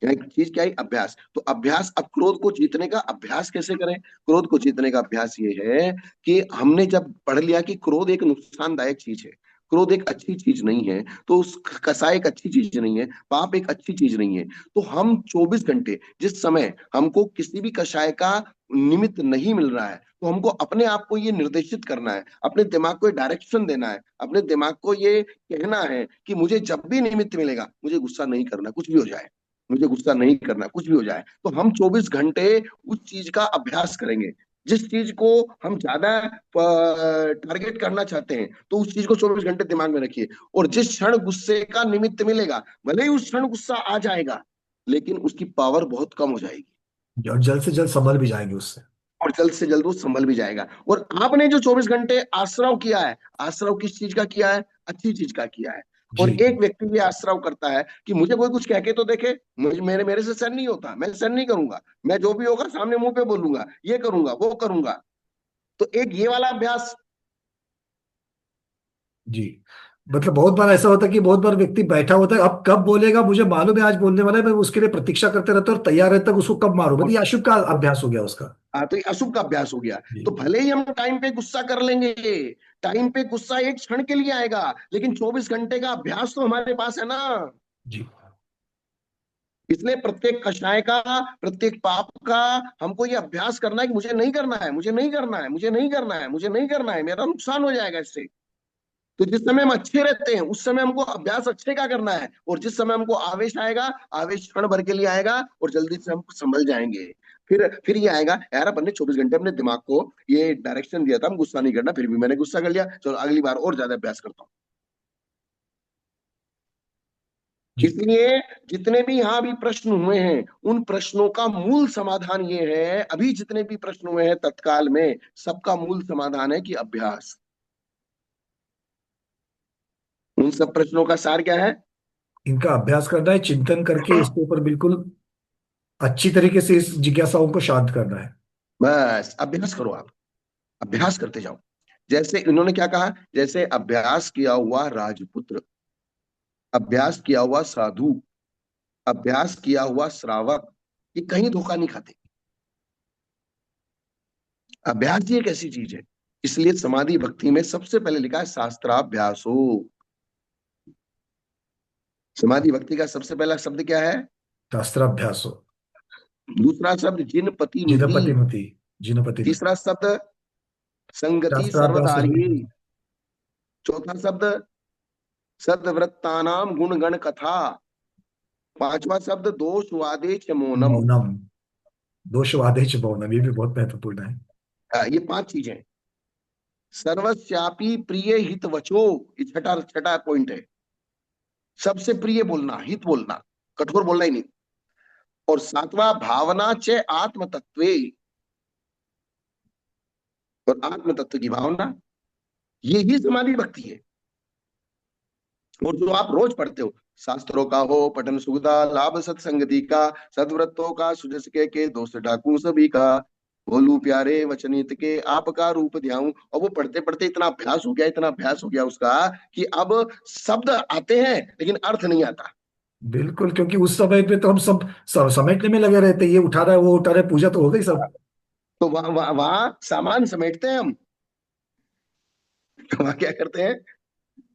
Speaker 3: यहाँ एक चीज क्या है, अभ्यास। तो अभ्यास, अब क्रोध को जीतने का अभ्यास कैसे करें। क्रोध को जीतने का अभ्यास ये है कि हमने जब पढ़ लिया कि क्रोध एक नुकसानदायक चीज है, क्रोध एक अच्छी चीज नहीं है, तो उस कसाय एक अच्छी चीज नहीं है, पाप एक अच्छी चीज नहीं है, तो हम 24 घंटे जिस समय हमको किसी भी कषाय का निमित्त नहीं मिल रहा है, तो हमको अपने आप को ये निर्देशित करना है, अपने दिमाग को ये डायरेक्शन देना है, अपने दिमाग को ये कहना है कि मुझे जब भी निमित्त मिलेगा मुझे गुस्सा नहीं करना, कुछ भी हो जाए मुझे गुस्सा नहीं करना, कुछ भी हो जाए। तो हम 24 घंटे उस चीज का अभ्यास करेंगे। जिस चीज को हम ज्यादा टारगेट करना चाहते हैं तो उस चीज को 24 घंटे दिमाग में रखिए। और जिस क्षण गुस्से का निमित्त मिलेगा, भले ही उस क्षण गुस्सा आ जाएगा, लेकिन उसकी पावर बहुत कम हो जाएगी
Speaker 1: और जल्द से जल्द संभल भी जाएंगे उससे।
Speaker 3: और जल्द से जल्द वो संभल भी जाएगा। और आपने जो 24 घंटे आश्रव किया है, आश्रव किस चीज का किया है, अच्छी चीज का किया है। और
Speaker 1: जी।
Speaker 3: एक व्यक्ति ये आश्रव करता है कि मुझे कोई कुछ कह के तो देखे, मुझे मेरे मेरे से सहन नहीं होता, मैं सहन नहीं करूंगा, मैं जो भी होगा सामने मुंह पे बोलूंगा, ये करूंगा वो करूंगा। तो एक ये वाला अभ्यास।
Speaker 1: जी। मतलब बहुत बार ऐसा होता है कि बहुत बार व्यक्ति बैठा होता है, अब कब बोलेगा मुझे मालूम है आज बोलने वाला है, मैं उसके लिए प्रतीक्षा करते रहता हूँ और तैयार रहता हूँ उसको कब मारूं, मतलब ये अशुभ का अभ्यास हो गया उसका।
Speaker 3: हाँ, तो ये अशुभ का अभ्यास हो गया।
Speaker 1: जी।
Speaker 3: तो भले ही हम टाइम पे गुस्सा कर लेंगे, टाइम पे गुस्सा एक क्षण के लिए आएगा, लेकिन 24 घंटे का अभ्यास तो हमारे पास है ना।
Speaker 1: जी।
Speaker 3: इसलिए प्रत्येक कषाय का, प्रत्येक पाप का हमको ये अभ्यास करना है कि मुझे नहीं करना है, मुझे नहीं करना है, मुझे नहीं करना है, मुझे नहीं करना है, मेरा नुकसान हो जाएगा इससे। तो जिस समय हम अच्छे रहते हैं उस समय हमको अभ्यास अच्छे का करना है, और जिस समय हमको आवेश आएगा, आवेश क्षण भर के लिए आएगा और जल्दी से हम संभल जाएंगे। फिर ये आएगा, यार अपन ने 24 घंटे अपने दिमाग को ये डायरेक्शन दिया था हम गुस्सा नहीं करना, फिर भी मैंने गुस्सा कर लिया, चलो अगली बार और ज्यादा अभ्यास करता हूँ।
Speaker 1: जी।
Speaker 3: इसलिए जितने भी यहाँ भी प्रश्न हुए हैं, उन प्रश्नों का मूल समाधान ये है, अभी जितने भी प्रश्न हुए हैं तत्काल में, सबका मूल समाधान है कि अभ्यास। उन सब प्रश्नों का सार क्या है।
Speaker 1: इनका अभ्यास करना है, चिंतन करके इसके ऊपर बिल्कुल अच्छी तरीके से इस जिज्ञासाओं को शांत करना है।
Speaker 3: बस अभ्यास करो आप, अभ्यास करते जाओ। जैसे इन्होंने क्या कहा, जैसे अभ्यास किया हुआ राजपुत्र, अभ्यास किया हुआ साधु, अभ्यास किया हुआ श्रावक, ये कहीं धोखा नहीं खाते। अभ्यास ही एक ऐसी चीज है। इसलिए समाधि भक्ति में सबसे पहले लिखा है शास्त्राभ्यासो। समाधि भक्ति का सबसे पहला शब्द क्या है?
Speaker 1: शास्त्राभ्यास हो।
Speaker 3: दूसरा शब्द जिनपति मिति।
Speaker 1: जिनपति मति। जिनपति मति।
Speaker 3: तीसरा शब्द संगति
Speaker 1: शास्त्राभ्यास हो।
Speaker 3: सर्वधारी। चौथा शब्द सद्वृत्तानाम गुणगण कथा। पांचवा शब्द दोषवादेच मौनम।
Speaker 1: मौनम। दोषवादेश मौनम, ये भी बहुत महत्वपूर्ण है।
Speaker 3: ये पांच चीजें। सर्वस्यापि प्रिय हित वचो, ये छठा छठा पॉइंट है। सबसे प्रिय बोलना, हित बोलना, कठोर बोलना ही नहीं। और सातवां भावना च आत्म तत्वे, और आत्म तत्व की भावना, ये ही समाधि भक्ति है। और जो आप रोज पढ़ते हो, शास्त्रों का हो पठन सुगदा, लाभ सत्संगति का, सद्व्रतों का, सुजस के दोस्त ठाकुर सभी का, बोलू प्यारे वचनित के आपका रूप ध्याऊं। और वो पढ़ते पढ़ते इतना अभ्यास हो गया, इतना अभ्यास हो गया उसका, कि अब शब्द आते हैं लेकिन अर्थ नहीं आता।
Speaker 1: बिल्कुल, क्योंकि उस समय पे तो हम सब समेटने में लगे रहते हैं, ये उठा रहा है वो उठा रहा है, पूजा तो हो गई सब।
Speaker 3: तो वहां सामान समेटते हैं हम। वहां क्या करते हैं?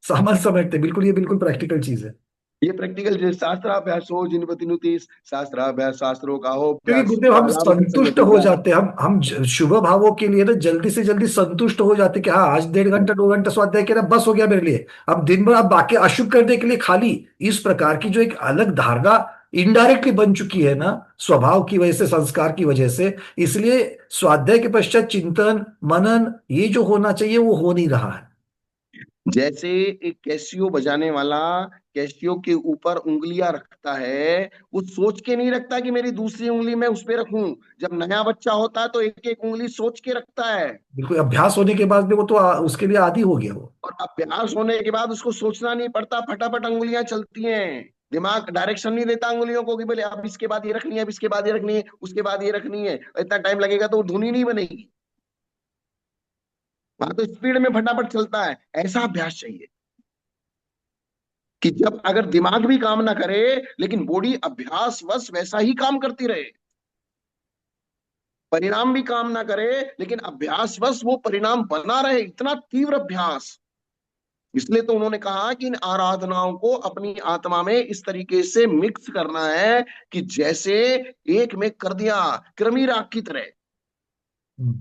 Speaker 1: सामान समेटते हैं, बिल्कुल, ये बिल्कुल प्रैक्टिकल चीज है।
Speaker 3: ये प्रैक्टिकल शास्त्राभ्यास हो, जिनपति नुति शास्त्राभ्यास, शास्त्रों का हो
Speaker 1: क्योंकि
Speaker 3: अभ्यास,
Speaker 1: गुरुदेव हम
Speaker 3: लाभ
Speaker 1: संतुष्ट
Speaker 3: सत्संगति
Speaker 1: हो
Speaker 3: का।
Speaker 1: जाते हैं, हम शुभ भावों के लिए ना जल्दी से जल्दी संतुष्ट हो जाते हैं कि हाँ आज 1.5 घंटा 2 घंटा स्वाध्याय किया बस हो गया मेरे लिए, अब दिन भर अब बाकी अशुभ करने के लिए खाली। इस प्रकार की जो एक अलग धारणा इनडायरेक्टली बन चुकी है ना, स्वभाव की वजह से, संस्कार की वजह से, इसलिए स्वाध्याय के पश्चात चिंतन मनन ये जो होना चाहिए वो हो नहीं रहा है।
Speaker 3: जैसे एक कैसियो बजाने वाला कैसियो के ऊपर उंगलियां रखता है, वो सोच के नहीं रखता कि मेरी दूसरी उंगली मैं उस पे रखूं। जब नया बच्चा होता है तो एक एक उंगली सोच के रखता है।
Speaker 1: बिल्कुल, अभ्यास होने के बाद में वो तो उसके लिए आदी हो गया वो।
Speaker 3: और अभ्यास होने के बाद उसको सोचना नहीं पड़ता, फटाफट अंगुलियां चलती हैं। दिमाग डायरेक्शन नहीं देता अंगुलियों को कि बोले अब इसके बाद ये रखनी है, अब इसके बाद ये रखनी है, उसके बाद ये रखनी है। इतना टाइम लगेगा तो धुनी नहीं बनेगी। वहां तो स्पीड में फटाफट चलता है। ऐसा अभ्यास चाहिए कि जब अगर दिमाग भी काम ना करे लेकिन बॉडी अभ्यास बस वैसा ही काम करती रहे। परिणाम भी काम ना करे लेकिन अभ्यास बस वो परिणाम बना रहे, इतना तीव्र अभ्यास। इसलिए तो उन्होंने कहा कि इन आराधनाओं को अपनी आत्मा में इस तरीके से मिक्स करना है कि जैसे एक में कर दिया, कृमि राग की तरह।
Speaker 1: हम्म,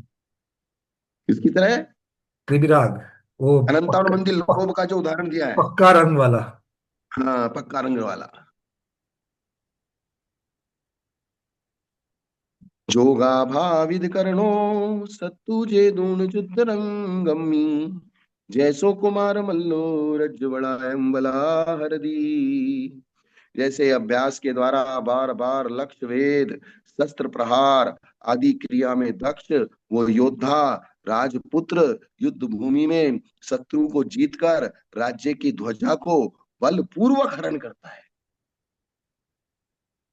Speaker 3: किसकी तरह?
Speaker 1: त्रिविराग। वो
Speaker 3: अनंतानुबंधी लोभ का जो उदाहरण दिया है।
Speaker 1: पक्का रंग वाला।
Speaker 3: हाँ, पक्का रंग वाला। जोगा भाविद करणो सत्तुजे दून जुद्ध रंगमी, जैसो कुमार मल्लो रज्जुवड़ा एम्बला हरदी। जैसे अभ्यास के द्वारा बार बार लक्ष्य वेद, शस्त्र प्रहार आदि क्रिया में दक्ष वो योद्धा राजपुत्र युद्ध भूमि में शत्रु को जीतकर राज्य की ध्वजा को बलपूर्वक हरण करता है,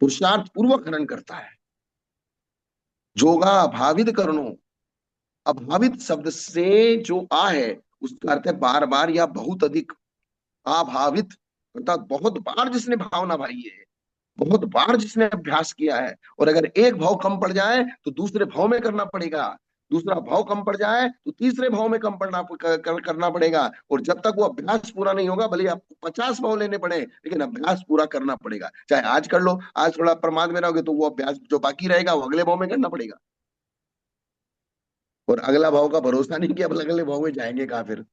Speaker 3: पुरुषार्थ पूर्वक हरण करता है। जोगा अभावित करणो, अभावित शब्द से जो आ है उसका अर्थ है बार बार या बहुत अधिक। अभावित अर्थात बहुत बार जिसने भावना भाई है, बहुत बार जिसने अभ्यास किया है। और अगर एक भाव कम पड़ जाए तो दूसरे भाव में करना पड़ेगा, दूसरा भाव कम पड़ जाए तो तीसरे भाव में कम करना पड़ेगा। और जब तक वो अभ्यास पूरा नहीं होगा, भले आपको 50 भाव लेने पड़े लेकिन अभ्यास पूरा करना पड़ेगा। चाहे आज कर लो, आज थोड़ा प्रमाद में रहोगे तो वो अभ्यास जो बाकी रहेगा वो अगले भाव में करना पड़ेगा। और अगला भाव का भरोसा नहीं कि अब अगले भाव में जाएंगे कहाँ फिर।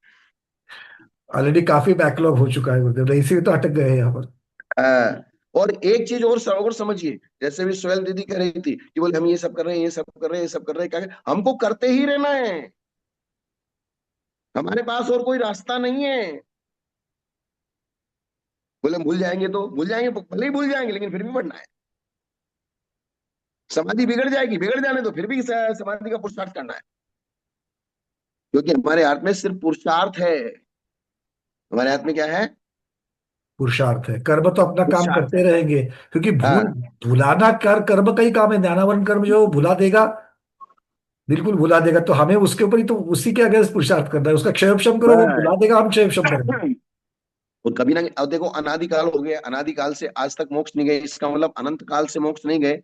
Speaker 1: ऑलरेडी काफी बैकलॉग हो चुका है गुरुदेव, इसी तो अटक गए हैं यहाँ पर।
Speaker 3: और एक चीज और समझिए, जैसे भी सोहेल दीदी कह रही थी कि बोले हम ये सब कर रहे हैं, ये सब कर रहे हैं, ये सब कर रहे हैं, क्या हमको करते ही रहना है। हमारे पास और कोई रास्ता नहीं है। बोले भूल जाएंगे तो भूल जाएंगे, भले ही भूल जाएंगे लेकिन फिर भी पढ़ना है। समाधि बिगड़ जाएगी, बिगड़ जाने तो फिर भी समाधि का पुरुषार्थ करना है। क्योंकि हमारे हाथ में सिर्फ पुरुषार्थ है। हमारे हाथ में क्या है?
Speaker 1: पुरुषार्थ है, कर्म तो अपना काम
Speaker 3: पुरुषार्थ
Speaker 1: करते
Speaker 3: है।
Speaker 1: रहेंगे, क्योंकि
Speaker 3: हाँ
Speaker 1: भुलाना कर्म का ही काम है। ध्यानावरण कर्म जो है वो भुला देगा, बिल्कुल भुला देगा। तो हमें उसके ऊपर ही तो, उसी के अगेंस्ट पुरुषार्थ करना है। उसका क्षयक्षम करो, वो
Speaker 3: बस।
Speaker 1: भुला देगा, हम क्षयक्षम करेंगे।
Speaker 3: और कभी ना, अब देखो अनादिकाल हो गया, अनादिकाल से आज तक मोक्ष नहीं गए, इसका मतलब अनंत काल से मोक्ष नहीं गए।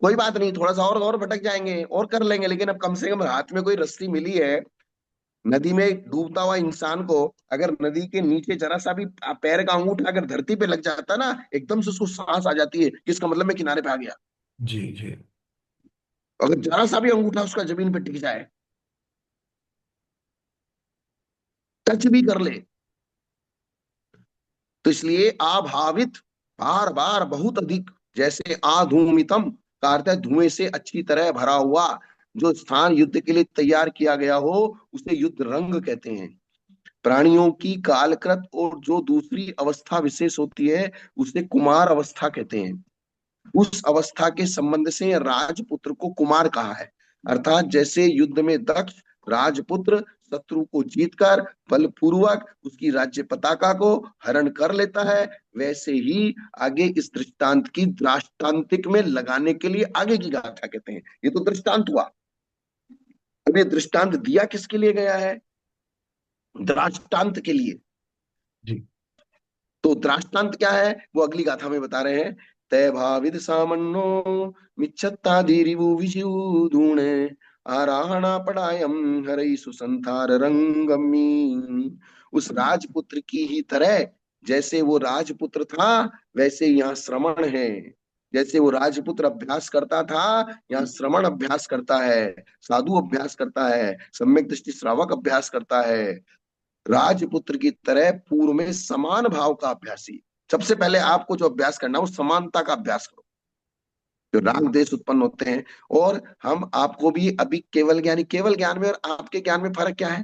Speaker 3: कोई बात नहीं, थोड़ा सा और भटक जाएंगे और कर लेंगे, लेकिन अब कम से कम हाथ में कोई रस्सी मिली है। नदी में डूबता हुआ इंसान को अगर नदी के नीचे जरा सा भी पैर का अंगूठा अगर धरती पे लग जाता ना, एकदम से उसको सांस आ जाती है, किसका मतलब मैं किनारे पे आ गया।
Speaker 1: जी जी।
Speaker 3: अगर जरा सा भी अंगूठा उसका जमीन पे टिक जाए, टच भी कर ले, तो इसलिए अभावित, बार बार बहुत अधिक, जैसे आधूमितम का अर्थ है धुएं से अच्छी तरह भरा हुआ जो स्थान युद्ध के लिए तैयार किया गया हो, उसे युद्ध रंग कहते हैं। प्राणियों की कालकृत और जो दूसरी अवस्था विशेष होती है, उसे कुमार अवस्था कहते हैं। उस अवस्था के संबंध से राजपुत्र को कुमार कहा है। अर्थात जैसे युद्ध में दक्ष राजपुत्र शत्रु को जीतकर बलपूर्वक उसकी राज्य पताका को हरण कर लेता है, वैसे ही आगे इस दृष्टांत की दृष्टांतिक में लगाने के लिए आगे की गाथा कहते हैं। ये तो दृष्टांत हुआ। अब ये दृष्टांत दिया किसके लिए गया है? दृष्टांत के लिए।
Speaker 1: जी
Speaker 3: तो दृष्टांत क्या है वो अगली गाथा में बता रहे हैं। तय भाविद सामन्नो मिच्छत्ता धीरिवु विषु धूणे आराहणा पड़ायम हरई सुसंथार रंगमी। उस राजपुत्र की ही तरह, जैसे वो राजपुत्र था वैसे यहाँ श्रमण है। जैसे वो राजपुत्र अभ्यास करता था, यहाँ श्रमण अभ्यास करता है, साधु अभ्यास करता है, सम्यक दृष्टि श्रावक अभ्यास करता है। राजपुत्र की तरह पूर्व में समान भाव का अभ्यासी। सबसे पहले आपको जो अभ्यास करना है वो समानता का अभ्यास करो। जो राग देश उत्पन्न होते हैं, और हम आपको भी अभी केवल ज्ञानी, केवल ज्ञान में और आपके ज्ञान में फर्क क्या है?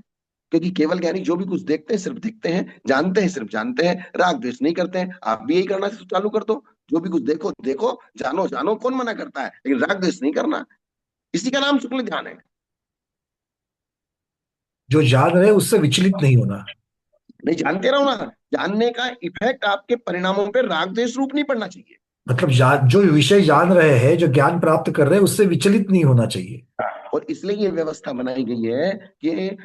Speaker 3: क्योंकि केवल ज्ञानी जो भी कुछ देखते हैं सिर्फ देखते हैं, जानते हैं सिर्फ जानते हैं, राग द्वेष नहीं करते हैं। आप भी यही करना चालू कर दो, जो भी कुछ देखो देखो, जानो जानो, कौन मना करता है, लेकिन राग द्वेष नहीं करना। इसी का नाम शुक्ल ध्यान है।
Speaker 1: जो जान रहे उससे विचलित नहीं होना।
Speaker 3: नहीं, जानते रहो ना, जानने का इफेक्ट आपके परिणामों पे राग द्वेष रूप नहीं पड़ना चाहिए।
Speaker 1: मतलब जो विषय जान रहे हैं, जो ज्ञान प्राप्त कर रहे हैं, उससे विचलित नहीं होना चाहिए।
Speaker 3: और इसलिए ये व्यवस्था बनाई गई है कि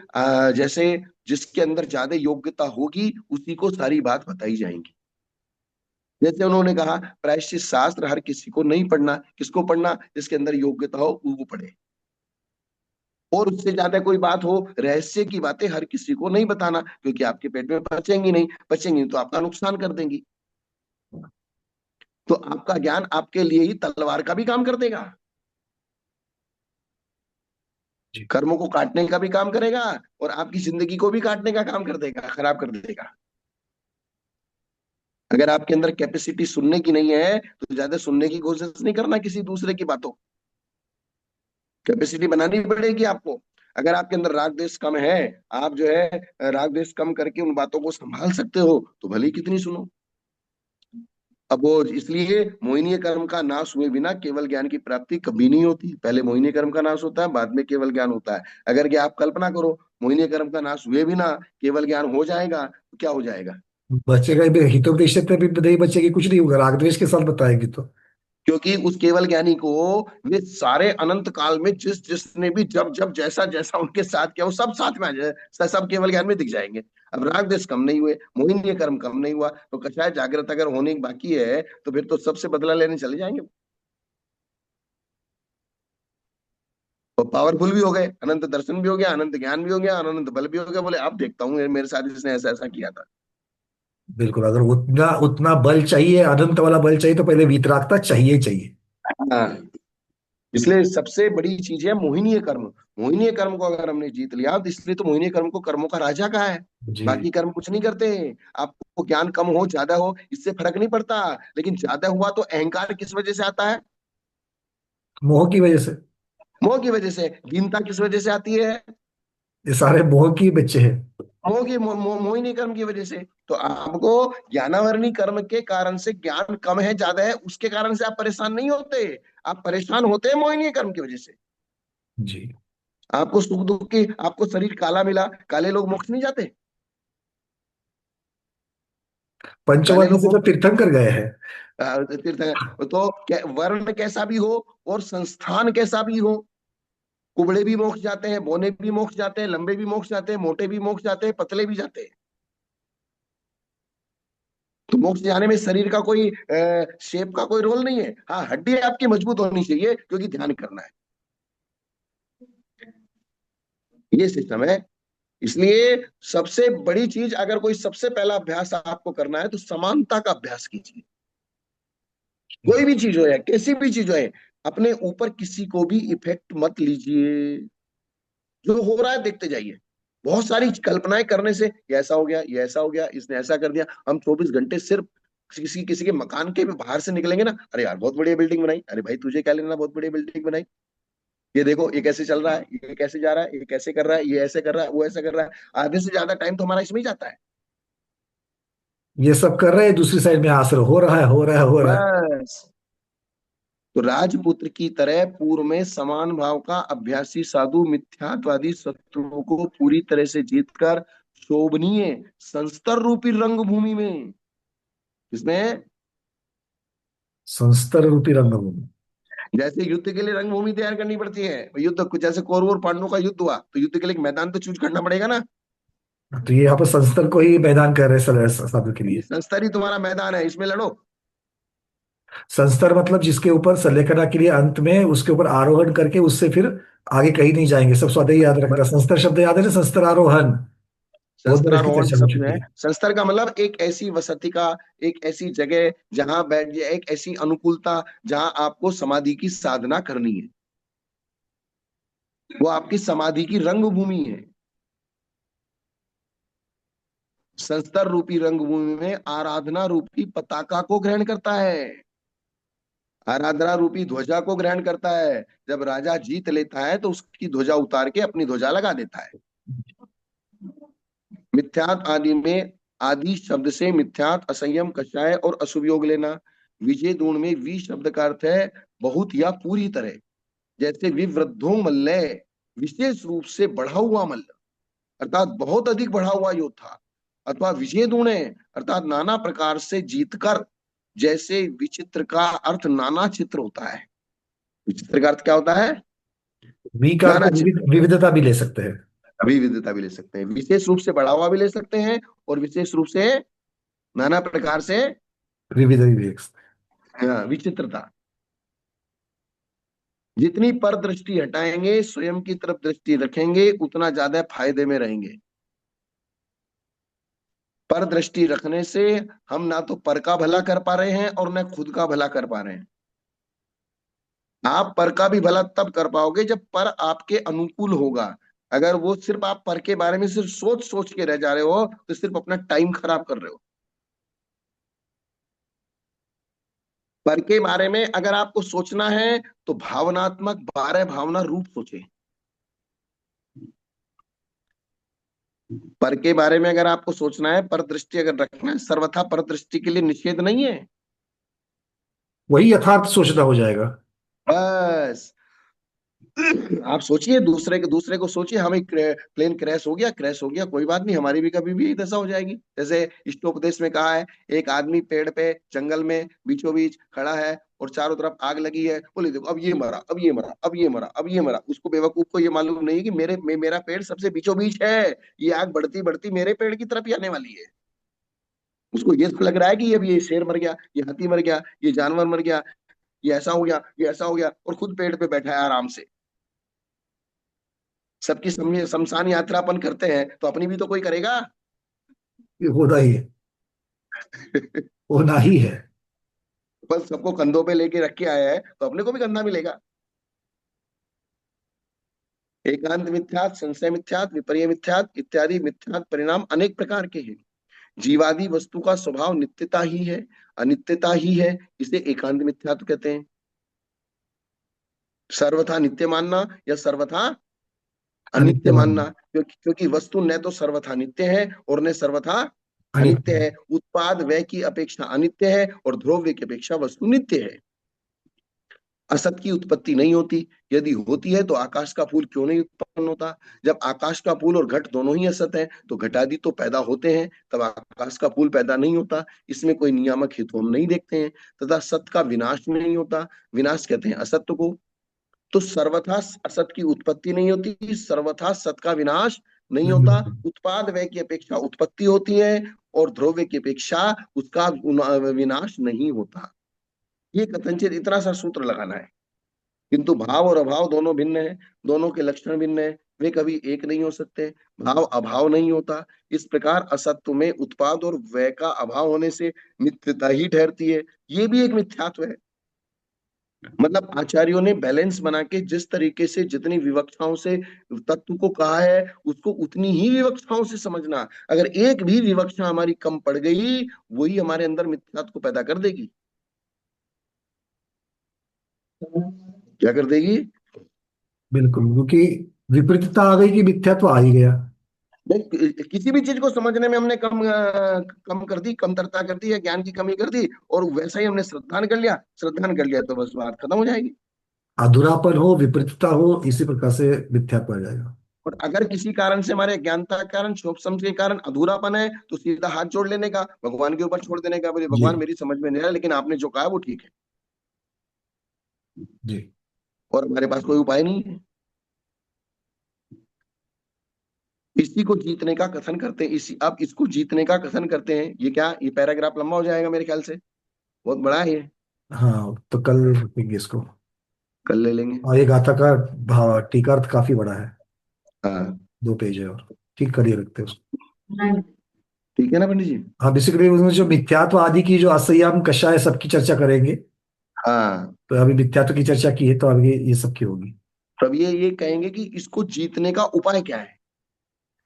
Speaker 3: जैसे जिसके अंदर ज्यादा योग्यता होगी उसी को सारी बात बताई जाएंगी। जैसे उन्होंने कहा प्रायश्चित शास्त्र हर किसी को नहीं पढ़ना, किसको पढ़ना? जिसके अंदर योग्यता हो वो पढ़े। और उससे ज्यादा कोई बात हो, रहस्य की बातें हर किसी को नहीं बताना, क्योंकि आपके पेट में पचेंगी नहीं, पचेंगी तो आपका नुकसान कर देंगी। तो आपका ज्ञान आपके लिए ही तलवार का भी काम कर देगा,
Speaker 1: जी
Speaker 3: कर्मों को काटने का भी काम करेगा, और आपकी जिंदगी को भी काटने का काम कर देगा, खराब कर देगा। अगर आपके अंदर कैपेसिटी सुनने की नहीं है तो ज्यादा सुनने की कोशिश नहीं करना किसी दूसरे की बातों। कैपेसिटी बनानी पड़ेगी आपको। अगर आपके अंदर राग द्वेष कम है, आप जो है राग द्वेष कम करके उन बातों को संभाल सकते हो, तो भले कितनी सुनो। अब वो इसलिए मोहिनीय कर्म का नाश हुए बिना केवल ज्ञान की प्राप्ति कभी नहीं होती। पहले मोहिनीय कर्म का नाश होता है, बाद में केवल ज्ञान होता है। अगर कि आप कल्पना करो मोहिनीय कर्म का नाश हुए बिना केवल ज्ञान हो जाएगा तो क्या हो जाएगा?
Speaker 1: बचेगा ही, हितोपदेश से भी नहीं बचेगी, कुछ नहीं होगा, राग द्वेष के साथ बताएगी तो।
Speaker 3: क्योंकि उस केवल ज्ञानी को वे सारे अनंत काल में जिस जिसने भी जब जब जैसा जैसा उनके साथ किया वो सब साथ में आ जाए, सब केवल ज्ञान में दिख जाएंगे। अब राग देश कम नहीं हुए, मोहिनीय कर्म कम नहीं हुआ, तो कषाय जागृत अगर होने की बाकी है तो फिर तो सबसे बदला लेने चले जाएंगे। तो पावरफुल भी हो गए, अनंत दर्शन भी हो गया, अनंत ज्ञान भी हो गया, अनंत बल भी हो गया। बोले अब देखता हूँ मेरे साथ इसने ऐसा ऐसा किया था।
Speaker 1: बिल्कुल, अगर उतना उतना बल चाहिए, अनंत वाला बल चाहिए, तो पहले वीतरागता चाहिए ही चाहिए।
Speaker 3: हाँ, इसलिए सबसे बड़ी चीज है मोहिनीय कर्म। मोहिनीय कर्म को अगर हमने जीत लिया, तो इसलिए तो मोहिनीय कर्म को कर्मों का राजा कहा है।
Speaker 1: जी।
Speaker 3: बाकी कर्म कुछ नहीं करते। आपको ज्ञान कम हो ज्यादा हो इससे फर्क नहीं पड़ता, लेकिन ज्यादा हुआ तो अहंकार किस वजह से आता है?
Speaker 1: मोह की वजह से।
Speaker 3: मोह की वजह से। दीनता किस वजह से आती है?
Speaker 1: ये सारे मोह की बच्चे हैं।
Speaker 3: मोह की मोहिनी कर्म की वजह से। तो आपको ज्ञानावरणी कर्म के कारण से ज्ञान कम है ज्यादा है उसके कारण से आप परेशान नहीं होते। आप परेशान होते हैं मोहिनी कर्म की वजह से।
Speaker 1: जी।
Speaker 3: आपको सुख दुख की, आपको शरीर काला मिला, काले लोग मोक्ष नहीं जाते।
Speaker 1: पंचवर्ण से तो तीर्थंकर गए हैं।
Speaker 3: तीर्थंकर तो वर्ण कैसा भी हो और संस्थान कैसा भी हो, कुबड़े भी मोक्ष जाते हैं, बौने भी मोक्ष जाते हैं, लंबे भी मोक्ष जाते हैं, मोटे भी मोक्ष जाते हैं, पतले भी जाते हैं। तो मोक्ष जाने में शरीर का कोई शेप का कोई रोल नहीं है। हाँ, हड्डी आपकी मजबूत होनी चाहिए क्योंकि ध्यान करना है, ये सिस्टम है। इसलिए सबसे बड़ी चीज, अगर कोई सबसे पहला अभ्यास आपको करना है तो समानता का अभ्यास कीजिए। कोई भी चीज हो या कैसी भी चीज हो, अपने ऊपर किसी को भी इफेक्ट मत लीजिए, जो हो रहा है देखते जाइए। बहुत सारी कल्पनाएं करने से ये ऐसा हो गया, ये ऐसा हो गया, इसने ऐसा कर दिया। हम 24 घंटे सिर्फ किसी किसी के मकान के भी बाहर से निकलेंगे ना, अरे यार बहुत बढ़िया बिल्डिंग बनाई, अरे भाई तुझे क्या लेना, बहुत बढ़िया बिल्डिंग बनाई, ये देखो ये कैसे चल रहा है, ये कैसे जा रहा है, ये कैसे कर रहा है, ये ऐसे कर रहा है, वो ऐसे कर रहा है। आधे से ज्यादा टाइम तो हमारा इसमें ही जाता है।
Speaker 1: ये सब कर रहे हैं, दूसरी साइड में आश्रय हो रहा है, हो रहा है, हो रहा है।
Speaker 3: बस, तो राजपुत्र की तरह पूर्व में समान भाव का अभ्यासी साधु मिथ्यात्वादी शत्रुओं को पूरी तरह से जीतकर शोभनीय संस्तर रूपी रंगभूमि में, इसमें
Speaker 1: संस्तर रूपी रंगभूमि।
Speaker 3: जैसे युद्ध के लिए रंगभूमि तैयार करनी पड़ती है, युद्ध जैसे कौरव और पांडवों का युद्ध हुआ तो युद्ध के लिए एक मैदान तो चूज करना पड़ेगा ना।
Speaker 1: तो ये यहाँ पर संस्तर को ही मैदान कर रहे हैं शब्द के लिए।
Speaker 3: संस्तर ही तुम्हारा मैदान है, इसमें लड़ो।
Speaker 1: संस्तर मतलब जिसके ऊपर सलेखना के लिए अंत में उसके ऊपर आरोहण करके उससे फिर आगे कहीं नहीं जाएंगे, सब स्वाद ही याद रखना। संस्तर शब्द याद है ना, संस्तर आरोहण, बहुत बार इसकी
Speaker 3: संस्कारोहण
Speaker 1: चर्चा हो
Speaker 3: शब्द
Speaker 1: चुकी
Speaker 3: है।
Speaker 1: है।
Speaker 3: संस्कार का मतलब एक ऐसी वसति का, एक ऐसी जगह जहां बैठ, एक ऐसी अनुकूलता जहां आपको समाधि की साधना करनी है, वो आपकी समाधि की रंगभूमि है। संस्कार रूपी रंगभूमि में आराधना रूपी पताका को ग्रहण करता है, आराधना रूपी ध्वजा को ग्रहण करता है। जब राजा जीत लेता है तो उसकी ध्वजा उतार के अपनी ध्वजा लगा देता है। मिथ्यात आदि में, आदि शब्द से मिथ्यात, असंयम, कषाय और अशुभ योग लेना। विजय दूण में वी शब्द का अर्थ है बहुत या पूरी तरह। जैसे विवृद्धो मल्ल, विशेष रूप से बढ़ा हुआ मल्ल अर्थात बहुत अधिक बढ़ा हुआ योद्धा, अथवा विजय दूणे अर्थात नाना प्रकार से जीतकर। जैसे विचित्र का अर्थ नाना चित्र होता है, विचित्र का अर्थ क्या होता है?
Speaker 1: वी का
Speaker 3: नाना
Speaker 1: अर्थ
Speaker 3: चित्र,
Speaker 1: विविधता भी ले सकते हैं।
Speaker 3: विविधता भी ले सकते हैं, विशेष रूप से बढ़ावा भी ले सकते हैं और विशेष रूप से नाना प्रकार से
Speaker 1: विविध विवेक।
Speaker 3: विचित्रता। जितनी पर दृष्टि हटाएंगे, स्वयं की तरफ दृष्टि रखेंगे, उतना ज्यादा फायदे में रहेंगे। पर दृष्टि रखने से हम ना तो पर का भला कर पा रहे हैं और ना खुद का भला कर पा रहे हैं। आप पर का भी भला तब कर पाओगे जब पर आपके अनुकूल होगा। अगर वो सिर्फ आप पर के बारे में सिर्फ सोच सोच के रह जा रहे हो तो सिर्फ अपना टाइम खराब कर रहे हो। पर के बारे में अगर आपको सोचना है तो भावनात्मक 12 भावना रूप सोचे। पर के बारे में अगर आपको सोचना है, पर दृष्टि अगर रखना है, सर्वथा पर दृष्टि के लिए निषेध नहीं है,
Speaker 1: वही यथार्थ सोचना हो जाएगा।
Speaker 3: बस आप सोचिए, दूसरे को सोचिए। हमें प्लेन क्रैश हो गया, क्रैश हो गया, कोई बात नहीं, हमारी भी कभी भी दशा हो जाएगी। जैसे इष्टोपदेश में कहा है, एक आदमी पेड़ पे जंगल में बीचों बीच खड़ा है और चारों तरफ आग लगी है, बोले देखो अब ये मरा, अब ये मरा, अब ये मरा, अब ये मरा। उसको बेवकूफ को ये मालूम नहीं कि मेरा पेड़ सबसे बीचों बीच है, ये आग बढ़ती बढ़ती मेरे पेड़ की तरफ ही आने वाली है। उसको ये लग रहा है कि अब ये शेर मर गया, ये हाथी मर गया, ये जानवर मर गया, ये ऐसा हो गया, ये ऐसा हो गया, और खुद पेड़ पे बैठा है आराम से। सबकी शमशान यात्रा अपन करते हैं तो अपनी भी तो कोई करेगा।
Speaker 1: ये होना ही है, होना ही है।
Speaker 3: बस सबको कंधों पे लेके रख के आया है तो अपने को भी कंधा मिलेगा। एकांत मिथ्यात, संशय मिथ्यात, विपर्य मिथ्यात इत्यादि मिथ्यात परिणाम अनेक प्रकार के हैं। जीवादि वस्तु का स्वभाव नित्यता ही है, अनित्यता ही है, इसे एकांत मिथ्यात्व कहते हैं। सर्वथा नित्य मानना या सर्वथा अनित्य
Speaker 1: अनित्य
Speaker 3: मानना,
Speaker 1: मानना।
Speaker 3: क्योंकि वस्तु न तो सर्वथा नित्य है और न सर्वथा
Speaker 1: अनित्य
Speaker 3: अनित्य
Speaker 1: है।
Speaker 3: है। उत्पाद व्यय की अपेक्षा अनित्य है और ध्रुव्य की अपेक्षा वस्तु नित्य है। असत की उत्पत्ति नहीं होती। यदि होती है तो आकाश का फूल क्यों नहीं उत्पन्न होता? जब आकाश का फूल और घट दोनों ही असत है तो घटादि तो पैदा होते हैं, तब आकाश का फूल पैदा नहीं होता। इसमें कोई नियामक हेतु हम नहीं देखते हैं। तथा सत का विनाश नहीं होता। विनाश कहते हैं असत्य को। तो सर्वथा असत की उत्पत्ति नहीं होती, सर्वथा सत का विनाश नहीं
Speaker 1: नहीं
Speaker 3: होता।
Speaker 1: होती।
Speaker 3: उत्पाद व्यय की अपेक्षा उत्पत्ति होती है और ध्रुव्य की अपेक्षा उसका विनाश नहीं होता। ये कथनचित इतना सा सूत्र लगाना है। किंतु भाव और अभाव दोनों भिन्न है, दोनों के लक्षण भिन्न है, वे कभी एक नहीं हो सकते। भाव अभाव नहीं होता। इस प्रकार असत्व में उत्पाद और व्यय का अभाव होने से मिथ्यता ही ठहरती है। ये भी एक मिथ्यात्व है। मतलब आचार्यों ने बैलेंस बना के जिस तरीके से जितनी विवक्षाओं से तत्व को कहा है उसको उतनी ही विवक्षाओं से समझना। अगर एक भी विवक्षा हमारी कम पड़ गई, वही हमारे अंदर मिथ्यात्व को पैदा कर देगी। क्या कर देगी?
Speaker 1: बिल्कुल, क्योंकि विपरीतता आ गई कि मिथ्यात्व आ ही गया।
Speaker 3: नहीं, किसी भी चीज को समझने में हमने कम कर दी, कमतरता कर दी या ज्ञान की कमी कर दी, और वैसा ही हमने श्रद्धान कर लिया तो बस बात खत्म हो जाएगी।
Speaker 1: अधूरापन हो, विपरीतता हो, इसी प्रकार से मिथ्यात्व आ जाएगा।
Speaker 3: और अगर किसी कारण से हमारे अज्ञानता के कारण, शोक समझ के कारण अधूरापन है, तो सीधा हाथ जोड़ लेने का, भगवान के ऊपर छोड़ देने का, बोले
Speaker 1: जी।
Speaker 3: भगवान मेरी समझ में नहीं आया, लेकिन आपने जो कहा वो ठीक है।
Speaker 1: जी।
Speaker 3: और हमारे पास कोई उपाय नहीं है। इसी को जीतने का कथन करते हैं। इसी अब इसको जीतने का कथन करते हैं। ये क्या, ये पैराग्राफ लंबा हो जाएगा मेरे ख्याल से, बहुत बड़ा है ये।
Speaker 1: हाँ, तो कल रखेंगे इसको।
Speaker 3: कल ले लेंगे।
Speaker 1: और ये गाथा का टीकार्थ काफी बड़ा है,
Speaker 3: हाँ
Speaker 1: 2 पेज है, और ठीक करिए रखते हैं उसको।
Speaker 3: ठीक है ना पंडित जी?
Speaker 1: हाँ, बेसिकली उसमें जो मिथ्यात्व आदि की जो असंयम कषाय सबकी चर्चा करेंगे।
Speaker 3: हाँ,
Speaker 1: तो अभी मिथ्यात्व की चर्चा की है, तो अभी ये सबकी होगी।
Speaker 3: तो अब ये कहेंगे कि इसको जीतने का उपाय क्या है।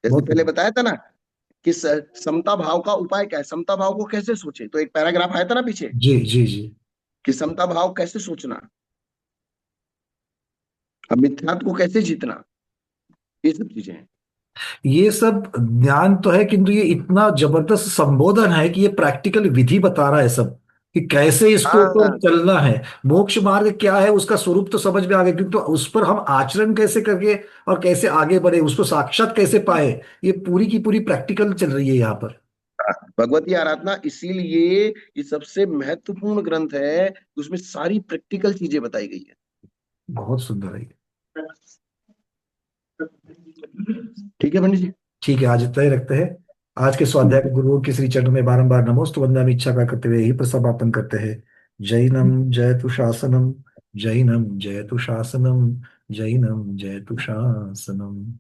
Speaker 3: जैसे
Speaker 1: बहुत
Speaker 3: पहले
Speaker 1: बढ़िया।
Speaker 3: बताया था ना कि समता भाव का उपाय क्या है, समता भाव को कैसे सोचे, तो एक पैराग्राफ आया था ना पीछे
Speaker 1: जी जी जी।
Speaker 3: कि समता भाव कैसे सोचना, अब मिथ्यात्व को कैसे जीतना, ये सब चीजें हैं।
Speaker 1: ये सब ज्ञान तो है, किंतु ये इतना जबरदस्त संबोधन है कि ये प्रैक्टिकल विधि बता रहा है सब, कि कैसे इसको ऊपर
Speaker 3: हाँ,
Speaker 1: चलना है। मोक्ष मार्ग क्या है, उसका स्वरूप तो समझ में आ गया, किंतु उस पर हम आचरण कैसे करके और कैसे आगे बढ़े, उसको साक्षात कैसे पाए, ये पूरी की पूरी प्रैक्टिकल चल रही है यहाँ पर।
Speaker 3: भगवती आराधना इसीलिए ये सबसे महत्वपूर्ण ग्रंथ है, उसमें सारी प्रैक्टिकल चीजें बताई गई है।
Speaker 1: बहुत सुंदर है ये।
Speaker 3: ठीक है पंडित जी?
Speaker 1: ठीक है, आज इतना ही रखते हैं। आज के स्वाध्याय को गुरुओं के श्री चरणों में बारंबार नमोस्तु वंदना इच्छा का करते हुए यही पर समापन करते हैं। जैनम जयतु शासनम, जैनम जयतु शासनम, जैनम जयतु शासनम।